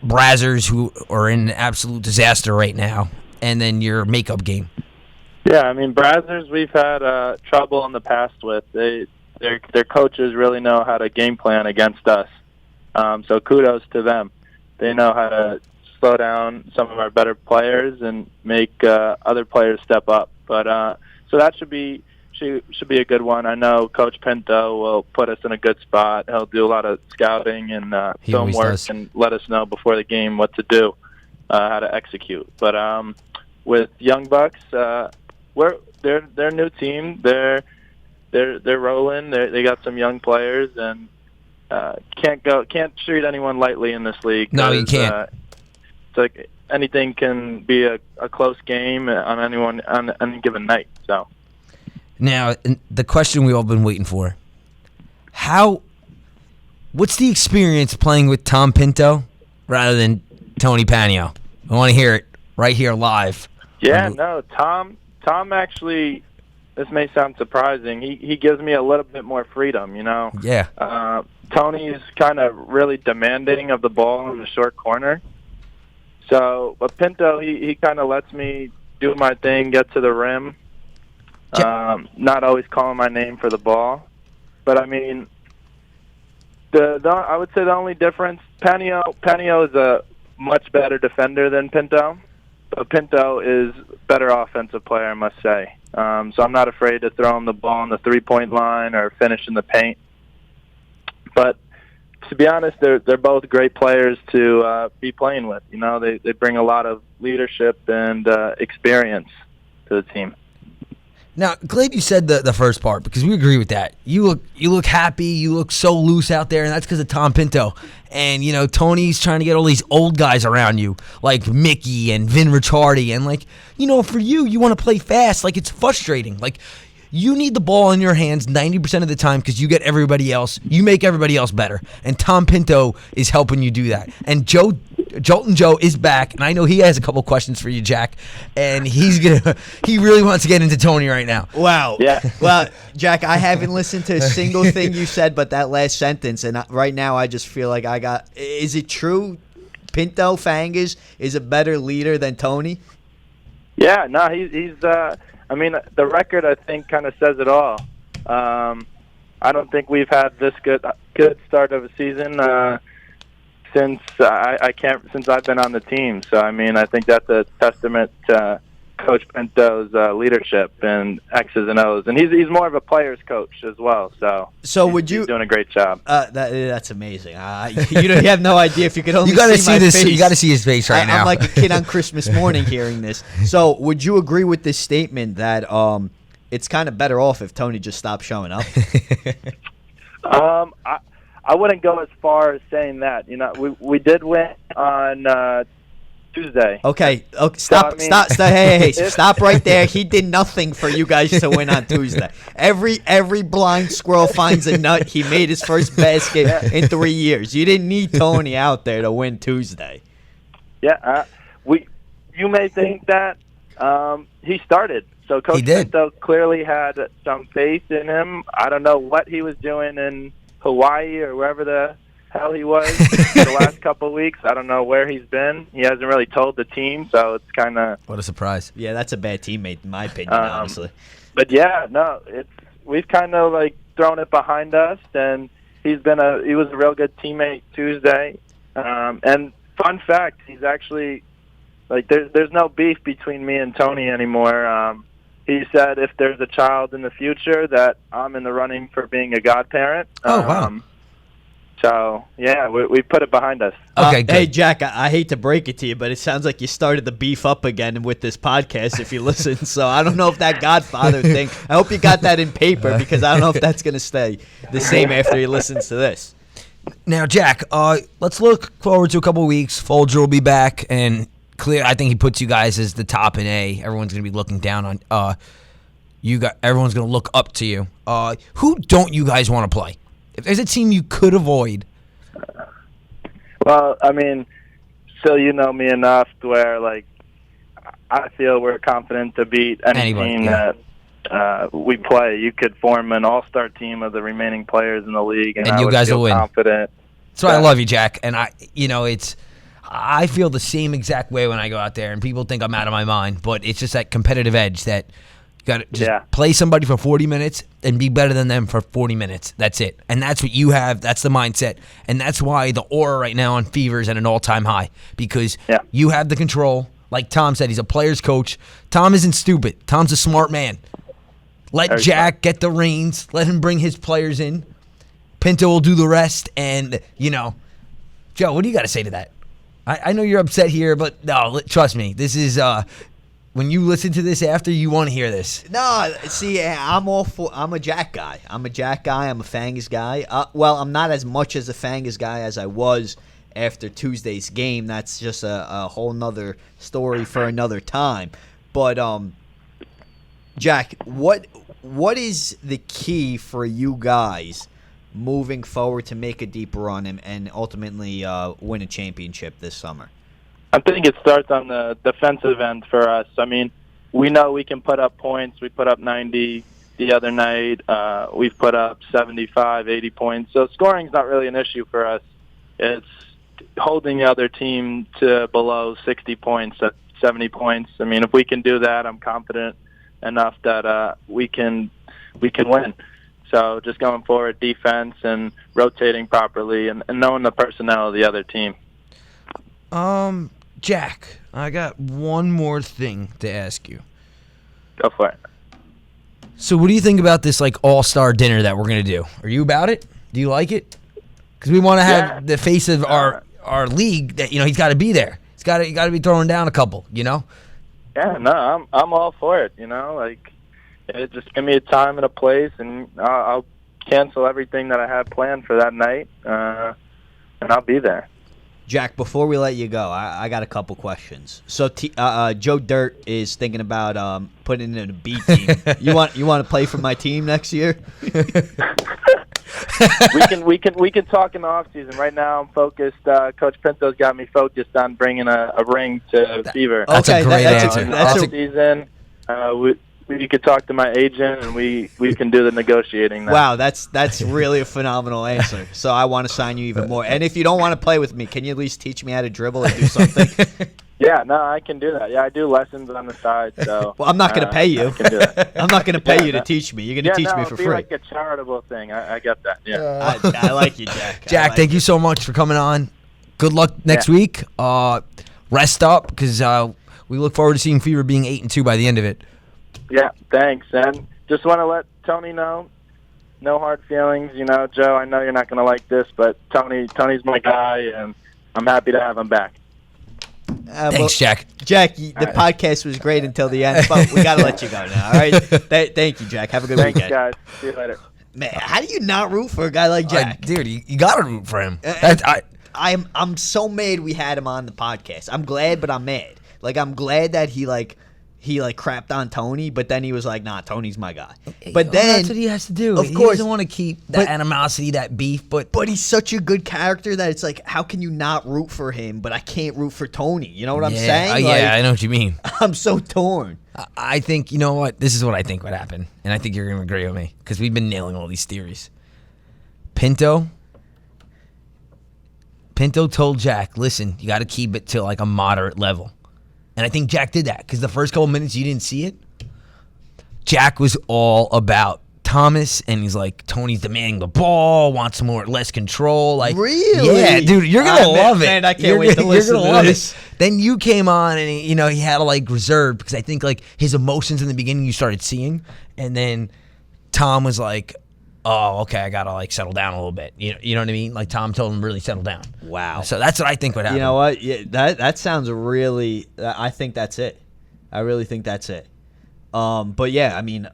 B: Brazzers, who are in an absolute disaster right now, and then your makeup game?
D: Yeah, I mean, Brazzers we've had trouble in the past with. Their coaches really know how to game plan against us. So kudos to them. They know how to slow down some of our better players and make other players step up. But so that should be a good one. I know Coach Pinto will put us in a good spot. He'll do a lot of scouting and film work and let us know before the game what to do, how to execute. But with Young Bucks, they're a new team. They're rolling. They got some young players, and can't treat anyone lightly in this league.
B: No, you can't.
D: It's like anything can be a close game on any given night. So.
B: Now, the question we've all been waiting for. What's the experience playing with Tom Pinto rather than Tony Panio? I want to hear it right here live.
D: Yeah, no, Tom actually, this may sound surprising, he gives me a little bit more freedom,
B: Yeah.
D: Tony is kind of really demanding of the ball in the short corner. So, but Pinto, he kind of lets me do my thing, get to the rim. Not always calling my name for the ball, but I mean, I would say the only difference, Panio is a much better defender than Pinto, but Pinto is better offensive player, I must say. So I'm not afraid to throw him the ball on the 3-point line or finish in the paint. But to be honest, they're both great players to be playing with. You know, they bring a lot of leadership and experience to the team.
B: Now, glad you said the first part because we agree with that. You look happy. You look so loose out there, and that's because of Tom Pinto. And, you know, Tony's trying to get all these old guys around you, like Mickey and Vin Ricciardi. And, like, you know, for you want to play fast. Like, it's frustrating. Like, you need the ball in your hands 90% of the time because you get everybody else. You make everybody else better. And Tom Pinto is helping you do that. And Joltin Joe is back, and I know he has a couple questions for you, Jack. And he really wants to get into Tony right now.
A: Wow.
D: Yeah.
A: Well, Jack, I haven't listened to a single thing you said but that last sentence, and right now I just feel like is it true Pinto Fangas is a better leader than Tony?
D: Yeah, no, he's I mean, the record, I think, kind of says it all. I don't think we've had this good start of a season since I've been on the team. So, I mean, I think that's a testament to Coach Pinto's leadership and X's and O's. And he's more of a player's coach as well. So he's doing a great job.
A: That's amazing. You have no idea if you could only
B: you gotta
A: see my
B: this.
A: face.
B: You got to see his face right now.
A: I'm like a kid on Christmas morning hearing this. So would you agree with this statement that it's kind of better off if Tony just stopped showing up?
D: I wouldn't go as far as saying that. You know, we did win on Tuesday.
A: Okay, stop. Hey, stop right there. He did nothing for you guys to win on Tuesday. Every blind squirrel finds a nut. He made his first basket in 3 years. You didn't need Tony out there to win Tuesday.
D: Yeah, you may think that he started. So Coach Pinto clearly had some faith in him. I don't know what he was doing in Hawaii or wherever the hell he was the last couple of weeks. I don't know where he's been. He hasn't really told the team, so it's kind of...
B: What a surprise.
A: Yeah, that's a bad teammate in my opinion, honestly.
D: But yeah, no, we've kind of like thrown it behind us, and he was a real good teammate Tuesday. And fun fact, he's actually like there's no beef between me and Tony anymore. He said if there's a child in the future that I'm in the running for being a godparent.
B: Oh, wow.
D: So, yeah, we put it behind us.
B: Okay, good.
A: Hey, Jack, I hate to break it to you, but it sounds like you started the beef up again with this podcast if you listen. So I don't know if that Godfather thing, I hope you got that in paper because I don't know if that's going to stay the same after he listens to this.
B: Now, Jack, let's look forward to a couple of weeks. Folger will be back, and I think he puts you guys as the top in A. Everyone's going to be looking down on everyone's going to look up to you. Who don't you guys want to play? If there's a team you could avoid.
D: Well, I mean, so you know me enough to where, like, I feel we're confident to beat any team that we play. You could form an all-star team of the remaining players in the league, and
B: you guys will win.
D: Confident.
B: That's why I love you, Jack. And I feel the same exact way when I go out there, and people think I'm out of my mind, but it's just that competitive edge that you got to just play somebody for 40 minutes and be better than them for 40 minutes. That's it. And that's what you have. That's the mindset. And that's why the aura right now on Fever is at an all-time high because you have the control. Like Tom said, he's a player's coach. Tom isn't stupid. Tom's a smart man. Let Jack get the reins. Let him bring his players in. Pinto will do the rest. And, Joe, what do you got to say to that? I know you're upset here, but no, trust me. This is when you listen to this after, you want to hear this.
A: No, see, I'm a Jack guy. I'm a Fangas guy. Well, I'm not as much as a Fangas guy as I was after Tuesday's game. That's just a whole nother story for another time. But Jack, what is the key for you guys moving forward to make a deep run and ultimately win a championship this summer?
D: I think it starts on the defensive end for us. I mean, we know we can put up points. We put up 90 the other night. We've put up 75, 80 points. So scoring's not really an issue for us. It's holding the other team to below 60 points, 70 points. I mean, if we can do that, I'm confident enough that we can win. So just going forward, defense and rotating properly and knowing the personnel of the other team.
B: Jack, I got one more thing to ask you.
D: Go for it.
B: So what do you think about this, like, all-star dinner that we're going to do? Are you about it? Do you like it? because we want to have the face of our league. That he's got to be there. He's got to be throwing down a couple.
D: Yeah, no, I'm all for it. Just give me a time and a place, and I'll cancel everything that I have planned for that night, and I'll be there.
A: Jack, before we let you go, I got a couple questions. So Joe Dirt is thinking about putting in a B team. You want to play for my team next year?
D: we can talk in the off season. Right now, I'm focused. Coach Pinto's got me focused on bringing a ring to Fever.
B: That's a great answer.
D: In the off season, we could talk to my agent, and we can do the negotiating now.
A: Wow, that's really a phenomenal answer. So I want to sign you even more. And if you don't want to play with me, can you at least teach me how to dribble or do something?
D: Yeah, no, I can do that. Yeah, I do lessons on the side. So
A: well, I'm not going to pay you.
D: I can do that.
A: I'm not going to pay you to teach me. You're going to teach me for free.
D: It'll be like a charitable thing. I get that. Yeah.
A: I like you, Jack.
B: Jack, thank you so much for coming on. Good luck next week. Rest up, because we look forward to seeing Fever being 8-2 by the end of it.
D: Yeah, thanks. And just want to let Tony know, no hard feelings. Joe, I know you're not going to like this, but Tony's my guy, and I'm happy to have him back.
B: Thanks, Jack.
A: Jack, the podcast was great until the end, but we got to let you go now, all right? Thank you, Jack. Have a good weekend.
D: Thanks, guys. See you later.
A: Man, how do you not root for a guy like Jack?
B: Dude, you got to root for him.
A: I'm so mad we had him on the podcast. I'm glad, but I'm mad. I'm glad that he crapped on Tony, but then he was like, nah, Tony's my guy. But then
B: that's what he has to do.
A: Of
B: he
A: course,
B: doesn't want to keep that animosity, that beef, but
A: he's such a good character that it's like, how can you not root for him, but I can't root for Tony? You know what I'm saying?
B: Yeah, I know what you mean.
A: I'm so torn.
B: I think, you know what? This is what I think would happen, and I think you're going to agree with me, because we've been nailing all these theories. Pinto told Jack, listen, you got to keep it to a moderate level. And I think Jack did that, because the first couple minutes you didn't see it. Jack was all about Thomas, and he's like, Tony's demanding the ball, wants less control.
A: Really?
B: Yeah, dude, you're going to love it.
A: Man, I can't wait to listen to this.
B: Then you came on, and he had to reserve, because I think his emotions in the beginning you started seeing, and then Tom was like, oh, okay, I got to settle down a little bit. You know what I mean? Tom told him to really settle down.
A: Wow.
B: So that's what I think would happen.
A: You know what? Yeah, that sounds really, I think that's it. I really think that's it. But yeah, I mean,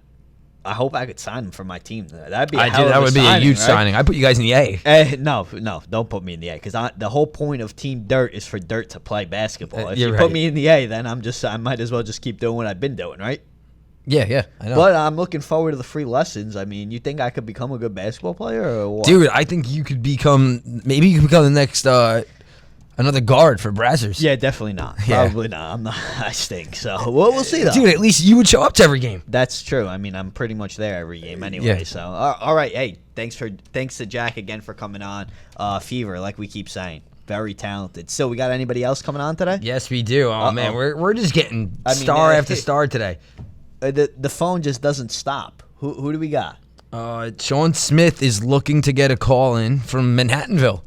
A: I hope I could sign him for my team. That'd be
B: that would be a huge signing. I put you guys in the A.
A: No, don't put me in the A, because the whole point of Team Dirt is for Dirt to play basketball. If you put me in the A, then I might as well just keep doing what I've been doing, right?
B: Yeah, I know.
A: But I'm looking forward to the free lessons. I mean, you think I could become a good basketball player or what?
B: Dude, I think you could become the next another guard for Brazzers.
A: Yeah, definitely not. Probably not. I'm not. I stink. So we'll see though.
B: Dude, at least you would show up to every game.
A: That's true. I mean, I'm pretty much there every game anyway.
B: Yeah.
A: So all right. Hey, thanks to Jack again for coming on. Fever, like we keep saying, very talented. So we got anybody else coming on today?
B: Yes, we do. Oh man, we're just getting star after star today.
A: The phone just doesn't stop. Who do we got?
B: Shawn Smith is looking to get a call in from Manhattanville.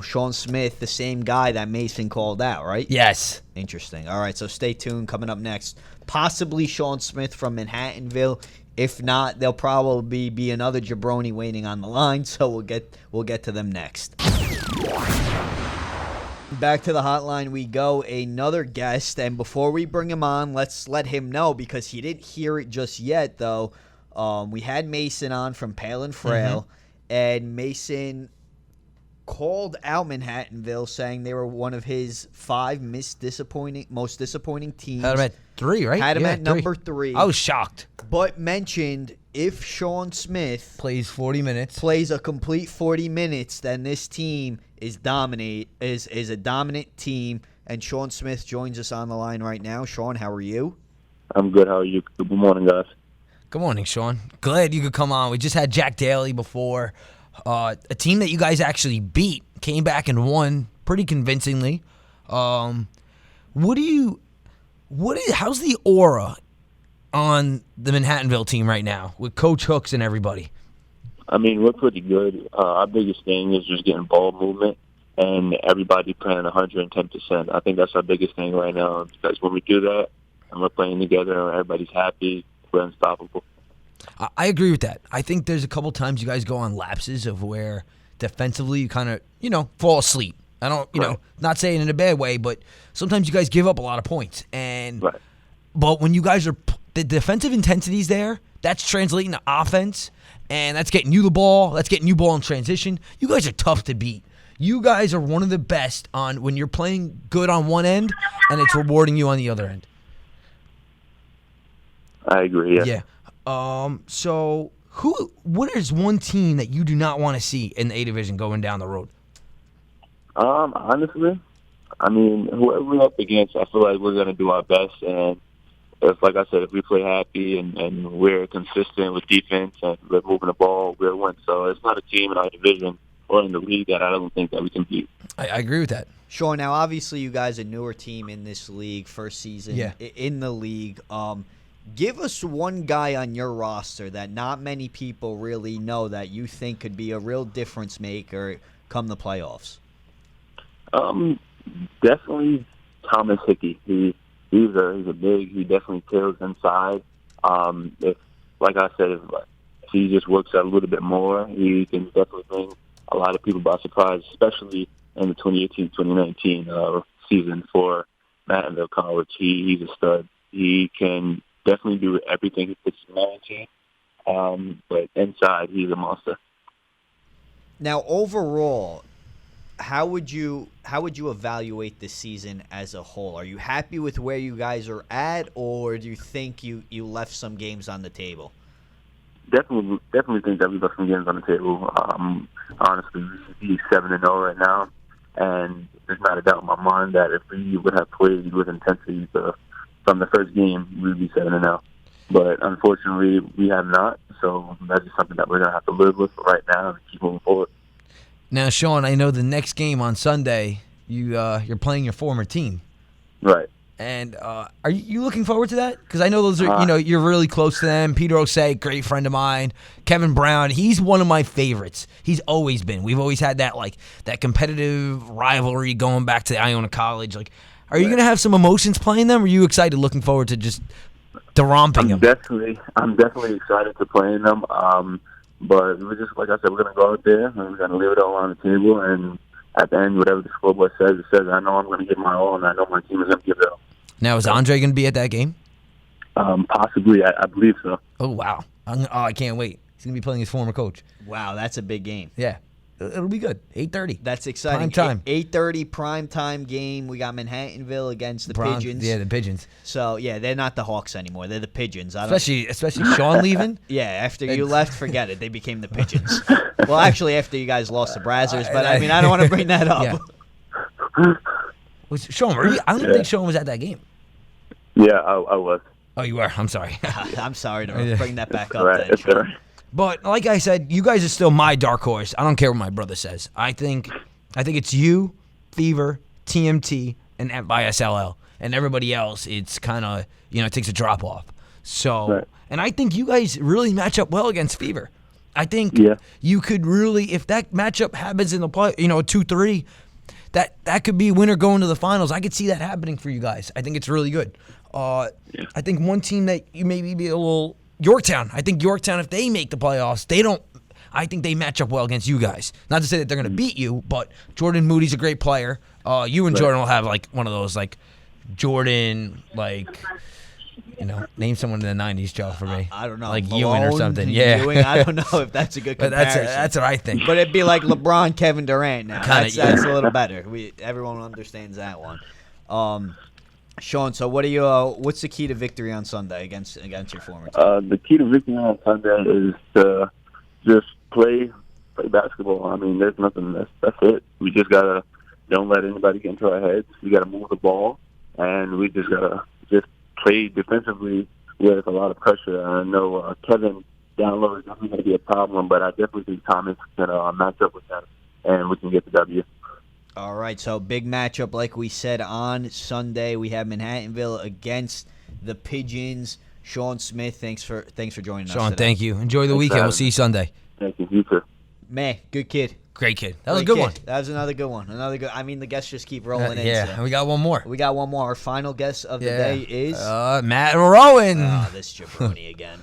A: Shawn Smith, the same guy that Mason called out, right?
B: Yes.
A: Interesting. All right, so stay tuned. Coming up next, possibly Shawn Smith from Manhattanville. If not, there'll probably be another jabroni waiting on the line. So we'll get to them next. Back to the hotline we go. Another guest, and before we bring him on, let's let him know, because he didn't hear it just yet, though. We had Mason on from Pale and Frail, and Mason called out Manhattanville, saying they were one of his 5 most disappointing teams.
B: Had him at 3, right?
A: Had him at number 3.
B: I was shocked.
A: But mentioned if Shawn Smith
B: plays 40 minutes,
A: plays a complete 40 minutes, then this team is a dominant team. And Shawn Smith joins us on the line right now. Shawn, how are you?
E: I'm good. How are you? Good morning, guys.
B: Good morning, Shawn. Glad you could come on. We just had Jack Daly before. A team that you guys actually beat, came back and won pretty convincingly. How's the aura on the Manhattanville team right now with Coach Hooks and everybody?
E: I mean, we're pretty good. Our biggest thing is just getting ball movement and everybody playing 110%. I think that's our biggest thing right now, because when we do that and we're playing together and everybody's happy, we're unstoppable.
B: I agree with that. I think there's a couple times you guys go on lapses of where defensively, you kind of, fall asleep. I don't, not saying in a bad way, but sometimes you guys give up a lot of points. But when you guys are, the defensive intensity's there, that's translating to offense, and that's getting you the ball. That's getting you ball in transition. You guys are tough to beat. You guys are one of the best on when you're playing good on one end, and it's rewarding you on the other end.
E: I agree. Yeah.
B: So what is one team that you do not want to see in the A division going down the road?
E: Honestly, I mean, whoever we're up against, I feel like we're going to do our best. And like I said, if we play happy and we're consistent with defense and we're moving the ball, we'll win. So it's not a team in our division or in the league that I don't think that we can beat.
B: I agree with that.
A: Sure. Now, obviously, you guys are a newer team in this league, first season in the league. Give us one guy on your roster that not many people really know that you think could be a real difference maker come the playoffs.
E: Definitely Thomas Hickey. He's a big. He definitely kills inside. If, like I said, if he just works out a little bit more, he can definitely bring a lot of people by surprise, especially in the 2018-2019 season for Manhattanville College. He's a stud. He can definitely do everything he puts his mind to. But inside, he's a monster.
A: Now, overall, how would you evaluate this season as a whole? Are you happy with where you guys are at, or do you think you left some games on the table?
E: Definitely think that we left some games on the table. Honestly, we should be 7-0 right now, and there's not a doubt in my mind that if we would have played with intensity from the first game, we would be 7-0. But unfortunately, we have not, so that's just something that we're going to have to live with right now and keep moving forward.
B: Now, Shawn, I know the next game on Sunday, you're playing your former team.
E: Right.
B: And are you looking forward to that? Because I know those are, you're really close to them. Peter Osei, great friend of mine. Kevin Brown, he's one of my favorites. He's always been. We've always had that competitive rivalry going back to Iona College. Are you going to have some emotions playing them? Or are you excited, looking forward to just romping them?
E: I'm definitely excited to play them. But we're just, like I said, we're going to go out there and we're going to leave it all on the table. And at the end, whatever the scoreboard says, it says. I know I'm going to give my all, and I know my team is going to give it all.
B: Now, is Andre going to be at that game?
E: Possibly. I believe so.
B: Oh, wow. I can't wait. He's going to be playing his former coach.
A: Wow, that's a big game.
B: Yeah. It'll be good. 8:30.
A: That's exciting.
B: Prime time.
A: 8:30 prime time game. We got Manhattanville against the Pigeons.
B: Yeah, the Pigeons.
A: So, yeah, they're not the Hawks anymore. They're the Pigeons.
B: Especially Shawn leaving.
A: Yeah, after you left, forget it. They became the Pigeons. Well, actually, after you guys lost to Brazzers. But, I don't want to bring that up.
B: Yeah. Shawn, I don't think Shawn was at that game.
E: Yeah, I was.
B: Oh, you were? I'm sorry.
A: I'm sorry to bring that back up
E: right,
A: then, Shawn.
E: right.
B: But like I said, you guys are still my dark horse. I don't care what my brother says. I think it's you, Fever, TMT, and FISLL. And everybody else, it's kind of, it takes a drop off. So, right. And I think you guys really match up well against Fever. I think you could really, if that matchup happens in the play, 2-3, that could be winner going to the finals. I could see that happening for you guys. I think it's really good. I think one team that you maybe be a little Yorktown. I think Yorktown, if they make the playoffs, I think they match up well against you guys. Not to say that they're going to beat you, but Jordan Moody's a great player. You and Jordan will have one of those Jordan name someone in the 90s, Joe, for me.
A: I don't know.
B: Like Ewan or something. Yeah.
A: Ewing, I don't know if that's a good comparison.
B: That's what I think.
A: But it'd be like LeBron, Kevin Durant now. That's a little better. Everyone understands that one. Shawn, so what's the key to victory on Sunday against your former team?
E: The key to victory on Sunday is to just play basketball. I mean, there's nothing. That's it. We just gotta don't let anybody get into our heads. We gotta move the ball, and we just gotta just play defensively with a lot of pressure. I know Kevin down low is definitely gonna be a problem, but I definitely think Thomas can match up with them, and we can get the W.
A: All right, so big matchup, like we said, on Sunday. We have Manhattanville against the Pigeons. Shawn Smith, thanks for joining us.
B: Shawn,
A: today.
B: Thank you. Enjoy the weekend. We'll see you Sunday.
E: Thank you. You too.
A: Man, good kid.
B: Great kid. That was a good one.
A: That was another good one. The guests just keep rolling in.
B: Yeah,
A: so.
B: and we got one more.
A: Our final guest of the day is
B: Matt Rowan.
A: Oh, this jabroni again.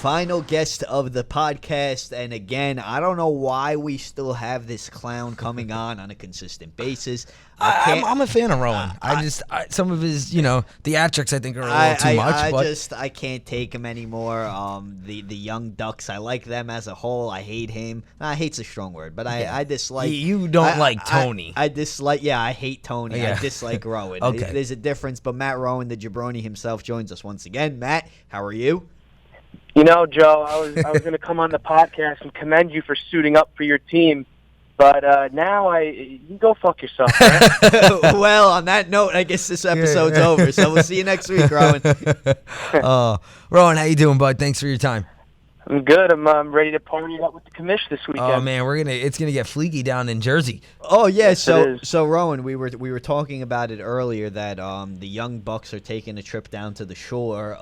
A: final guest of the podcast. And again, I don't know why we still have this clown coming on a consistent basis.
B: I'm a fan of Rowan. Some of his, theatrics I think are a little too much.
A: I can't take him anymore. The Young Ducks, I like them as a whole. I hate him. Hate's a strong word, but I dislike.
B: You don't like Tony.
A: I dislike. Yeah, I hate Tony.
B: Yeah.
A: I dislike Rowan.
B: Okay.
A: There's a difference. But Matt Rowan, the jabroni himself, joins us once again. Matt, how are you?
C: Joe, I was going to come on the podcast and commend you for suiting up for your team. But now you go fuck yourself. Right?
A: Well, on that note, I guess this episode's over. So we'll see you next week, Rowan.
B: Rowan, how you doing, bud? Thanks for your time.
C: I'm good. I'm ready to party up with the commish this weekend.
B: Oh man, it's gonna get fleaky down in Jersey.
A: Oh yeah,
C: Yes,
A: so Rowan, we were talking about it earlier that the Young Bucks are taking a trip down to the shore.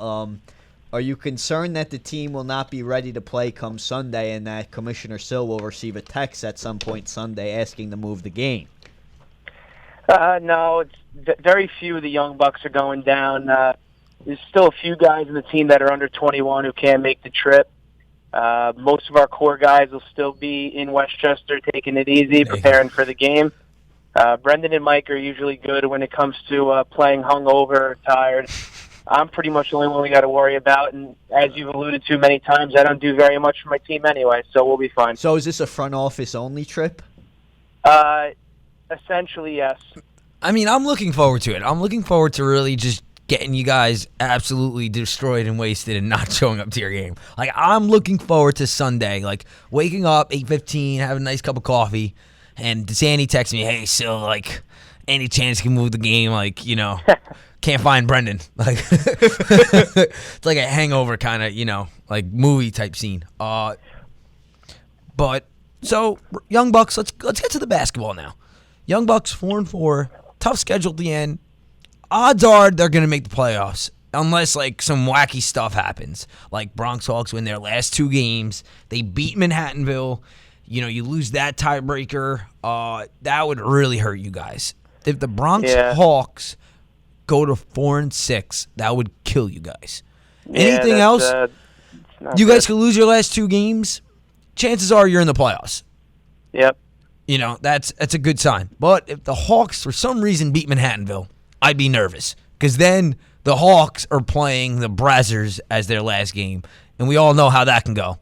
A: Are you concerned that the team will not be ready to play come Sunday and that Commissioner Sill will receive a text at some point Sunday asking to move the game?
C: No, it's very few of the Young Bucks are going down. There's still a few guys in the team that are under 21 who can't make the trip. Most of our core guys will still be in Westchester taking it easy, preparing for the game. Brendan and Mike are usually good when it comes to playing hungover or tired. I'm pretty much the only one we got to worry about, and as you've alluded to many times, I don't do very much for my team anyway, so we'll be fine.
A: So is this a front office only trip?
C: Essentially, yes.
B: I mean, I'm looking forward to it. I'm looking forward to really just getting you guys absolutely destroyed and wasted and not showing up to your game. Like, I'm looking forward to Sunday, like waking up 8:15, having a nice cup of coffee, and Sandy texts me, "Hey, so like, any chance you can move the game? Like, can't find Brendan." Like, it's like a hangover kind of, like movie type scene. But so Young Bucks, let's get to the basketball now. Young Bucks 4-4, tough schedule at the end. Odds are they're gonna make the playoffs unless like some wacky stuff happens. Like Bronx Hawks win their last 2 games, they beat Manhattanville. You lose that tiebreaker. That would really hurt you guys. If the Bronx Hawks go to 4-6, that would kill you guys. Anything else? You guys could lose your last 2 games. Chances are you're in the playoffs.
C: Yep.
B: That's a good sign. But if the Hawks for some reason beat Manhattanville, I'd be nervous because then the Hawks are playing the Brazzers as their last game, and we all know how that can go.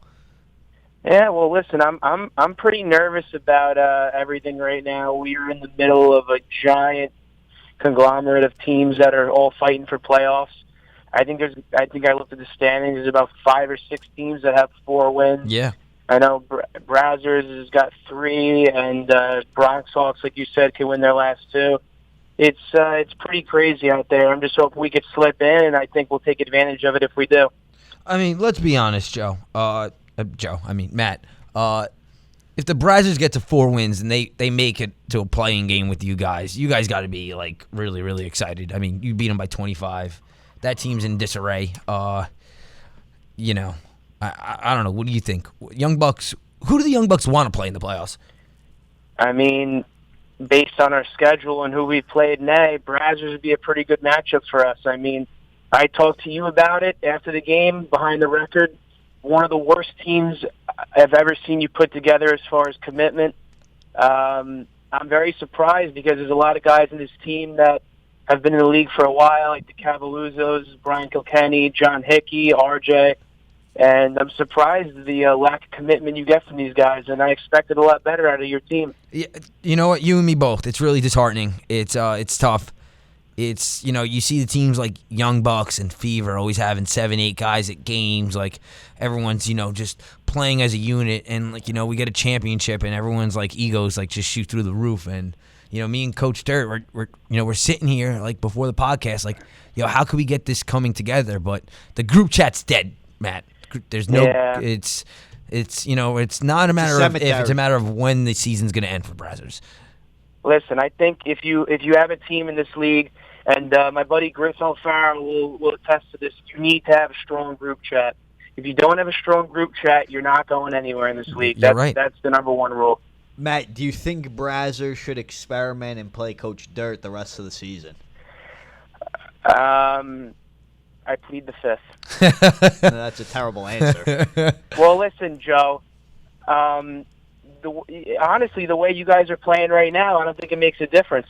C: Yeah, well, listen, I'm pretty nervous about everything right now. We are in the middle of a giant conglomerate of teams that are all fighting for playoffs. I think I looked at the standings. There's about 5 or 6 teams that have 4 wins.
B: Yeah.
C: I know Brazzers has got 3, and Bronx Hawks, like you said, can win their last 2. It's pretty crazy out there. I'm just hoping we could slip in, and I think we'll take advantage of it if we do.
B: I mean, let's be honest, Matt. If the Brazzers get to 4 wins and they make it to a playing game with you guys got to be like really, really excited. I mean, you beat them by 25. That team's in disarray. I don't know. What do you think? Young Bucks, who do the Young Bucks want to play in the playoffs?
C: I mean, based on our schedule and who we played Brazzers would be a pretty good matchup for us. I mean, I talked to you about it after the game, behind the record. One of the worst teams I've ever seen you put together as far as commitment. I'm very surprised because there's a lot of guys in this team that have been in the league for a while, like the Cavaluzos, Brian Kilkenny, John Hickey, RJ. And I'm surprised at the lack of commitment you get from these guys, and I expected a lot better out of your team.
B: Yeah, you know what? You and me both. It's really disheartening. It's tough. It's, you see the teams like Young Bucks and Fever always having 7-8 guys at games. Like, everyone's, just playing as a unit. And, like, we get a championship and everyone's, like, egos, like, just shoot through the roof. And, me and Coach Dirt, we're sitting here, like, before the podcast, like, how could we get this coming together? But the group chat's dead, Matt. There's no, it's not a matter of if, it's a matter of when the season's going to end for Brazzers.
C: Listen, I think if you have a team in this league, and my buddy Grisel Farrell will attest to this, you need to have a strong group chat. If you don't have a strong group chat, you're not going anywhere in this league. That's right. That's the number one rule.
A: Matt, do you think Brazzers should experiment and play Coach Dirt the rest of the season?
C: I
F: I plead the fifth.
A: That's a terrible answer.
F: Well, listen, Joe. Honestly, the way you guys are playing right now, I don't think it makes a difference.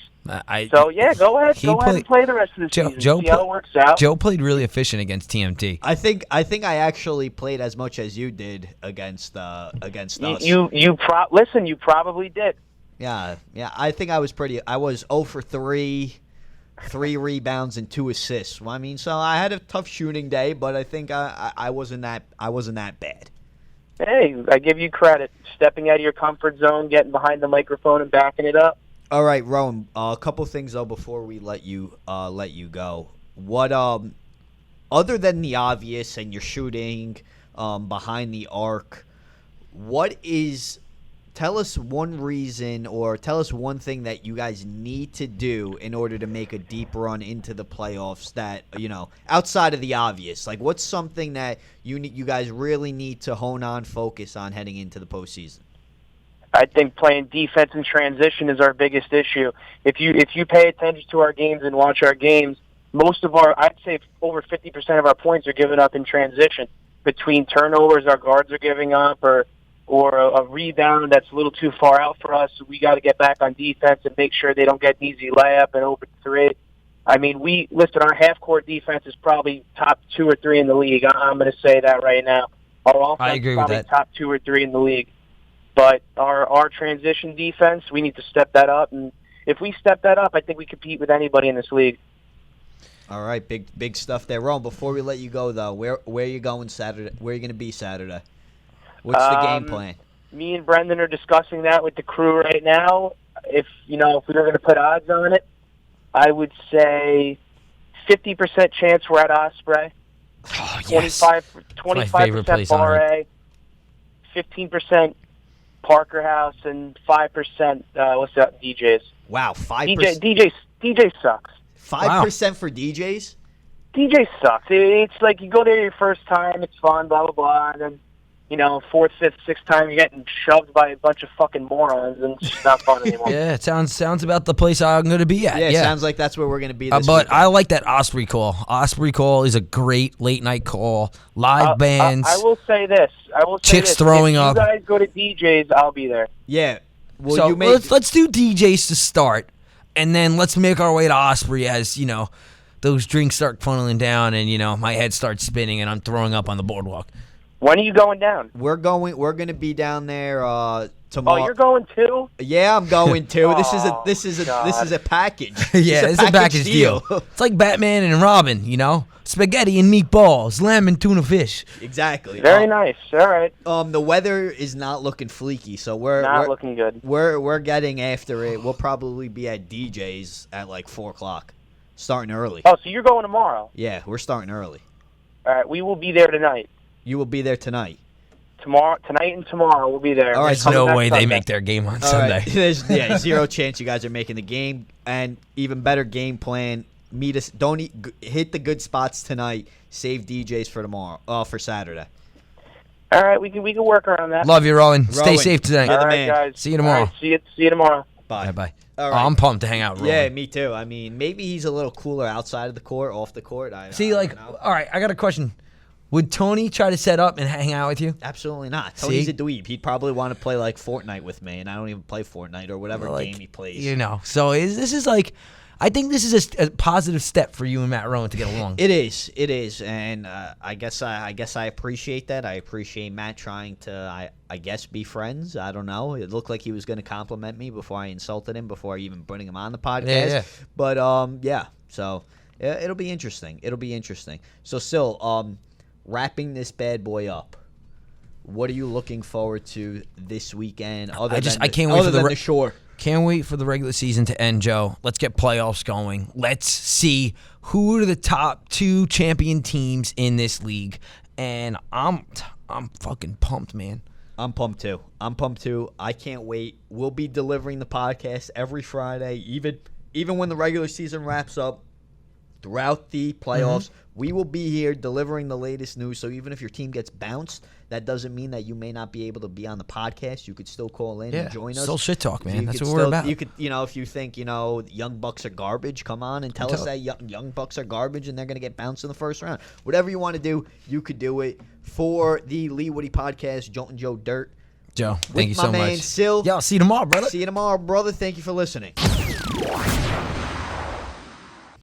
F: So yeah, go ahead and play the rest of the season. See how it works out.
B: Joe played really efficient against TMT.
A: I think I actually played as much as you did against us.
F: You probably did.
A: Yeah. I think I was 0 for 3, 3 rebounds and 2 assists. Well, I mean, so I had a tough shooting day, but I think I wasn't that bad.
F: Hey, I give you credit. Stepping out of your comfort zone, getting behind the microphone and backing it up.
A: All right, Rowan. A couple things though before we let you go. What other than the obvious and you're shooting behind the arc, tell us one reason or tell us one thing that you guys need to do in order to make a deep run into the playoffs that, outside of the obvious. Like, what's something that you guys really need to hone on, focus on heading into the postseason?
F: I think playing defense in transition is our biggest issue. If you pay attention to our games and watch our games, I'd say over 50% of our points are given up in transition. Between turnovers our guards are giving up or a rebound that's a little too far out for us, we got to get back on defense and make sure they don't get an easy layup and open 3. I mean, our half-court defense is probably top 2 or 3 in the league. I'm going to say that right now. Our offense
B: I agree
F: is
B: with
F: probably
B: that.
F: top 2 or 3 in the league. But our transition defense, we need to step that up. And if we step that up, I think we compete with anybody in this league.
A: All right, big stuff there. Ron, before we let you go, though, where are you going Saturday? Where are you going to be Saturday? What's the game plan?
F: Me and Brendan are discussing that with the crew right now. If we were going to put odds on it, I would say 50% chance we're at Osprey.
B: Oh, yes.
F: 25% Bar A, 15% Parker House, and 5% DJs.
A: Wow, 5%.
F: DJ sucks.
A: 5% for DJs?
F: DJ sucks. It's like you go there your first time, it's fun, blah, blah, blah, and then, fourth, fifth, sixth time, you're getting shoved by a bunch of fucking morons, and it's just not fun anymore.
B: Yeah, it sounds about the place I'm going to be at.
A: Yeah, it sounds like that's where we're going to be this
B: But
A: weekend.
B: I like that Osprey call. Osprey call is a great late-night call. Live bands.
F: I will say this.
B: Chicks throwing
F: if
B: up.
F: you guys go to DJs, I'll be there.
A: Yeah. Well,
B: So let's do DJs to start, and then let's make our way to Osprey as, those drinks start funneling down and, my head starts spinning and I'm throwing up on the boardwalk.
F: When are you going down?
A: We're going to be down there tomorrow.
F: Oh, you're going too?
A: Yeah, I'm going too. This is
F: God.
A: this is a package.
B: Yeah, it's a package deal. It's like Batman and Robin, spaghetti and meatballs, lamb and tuna fish.
A: Exactly.
F: Very nice. All right.
A: The weather is not looking fleeky, so we're
F: looking good.
A: We're getting after it. We'll probably be at DJ's at like 4:00, starting early.
F: Oh, so you're going tomorrow?
A: Yeah, we're starting early.
F: All right, we will be there tonight.
A: You will be there tonight.
F: Tonight and tomorrow we'll be there.
A: All right,
B: There's no way they make their game on
A: All
B: Sunday.
A: right. There's zero chance you guys are making the game, and even better game plan. Meet us. Don't hit the good spots tonight. Save DJs for tomorrow. For Saturday.
F: All right, we can work around that.
B: Love you, Rowan. Stay
A: Rowan,
B: safe tonight.
A: you're the
F: All right,
A: man.
F: guys.
B: See you tomorrow.
F: All right, see you tomorrow.
A: Bye.
B: Bye.
A: All right.
B: I'm pumped to hang out with Rowan.
A: Yeah, me too. I mean, maybe he's a little cooler outside of the court, off the court. I don't know.
B: All right, I got a question. Would Tony try to set up and hang out with you?
A: Absolutely not. Tony's
B: See?
A: a dweeb. He'd probably want to play like Fortnite with me, and I don't even play Fortnite or whatever game he plays.
B: So this is like, I think this is a positive step for you and Matt Rowan to get along.
A: It is, and I guess I appreciate that. I appreciate Matt trying to, I guess, be friends. I don't know. It looked like he was going to compliment me before I insulted him, before I even putting him on the podcast.
B: Yeah.
A: But yeah. So it'll be interesting. So still, wrapping this bad boy up. What are you looking forward to this weekend?
B: I can't wait for
A: the shore.
B: Can't wait for the regular season to end, Joe. Let's get playoffs going. Let's see who are the top 2 champion teams in this league. And I'm fucking pumped, man.
A: I'm pumped too. I can't wait. We'll be delivering the podcast every Friday, even when the regular season wraps up. throughout the playoffs. We will be here delivering the latest news. So even if your team gets bounced, that doesn't mean that you may not be able to be on the podcast. You could still call in and join us.
B: Still shit talk, man.
A: You
B: That's
A: could
B: what we're about.
A: You could, if you think, Young Bucks are garbage, come on and tell us that Young Bucks are garbage and they're going to get bounced in the first round. Whatever you want to do, you could do it. For the Leewoodie podcast, Joltin Joe Dirt.
B: Joe, thank you so much.
A: With my man, Sil.
B: Yo, see you tomorrow, brother.
A: See you tomorrow, brother. Thank you for listening.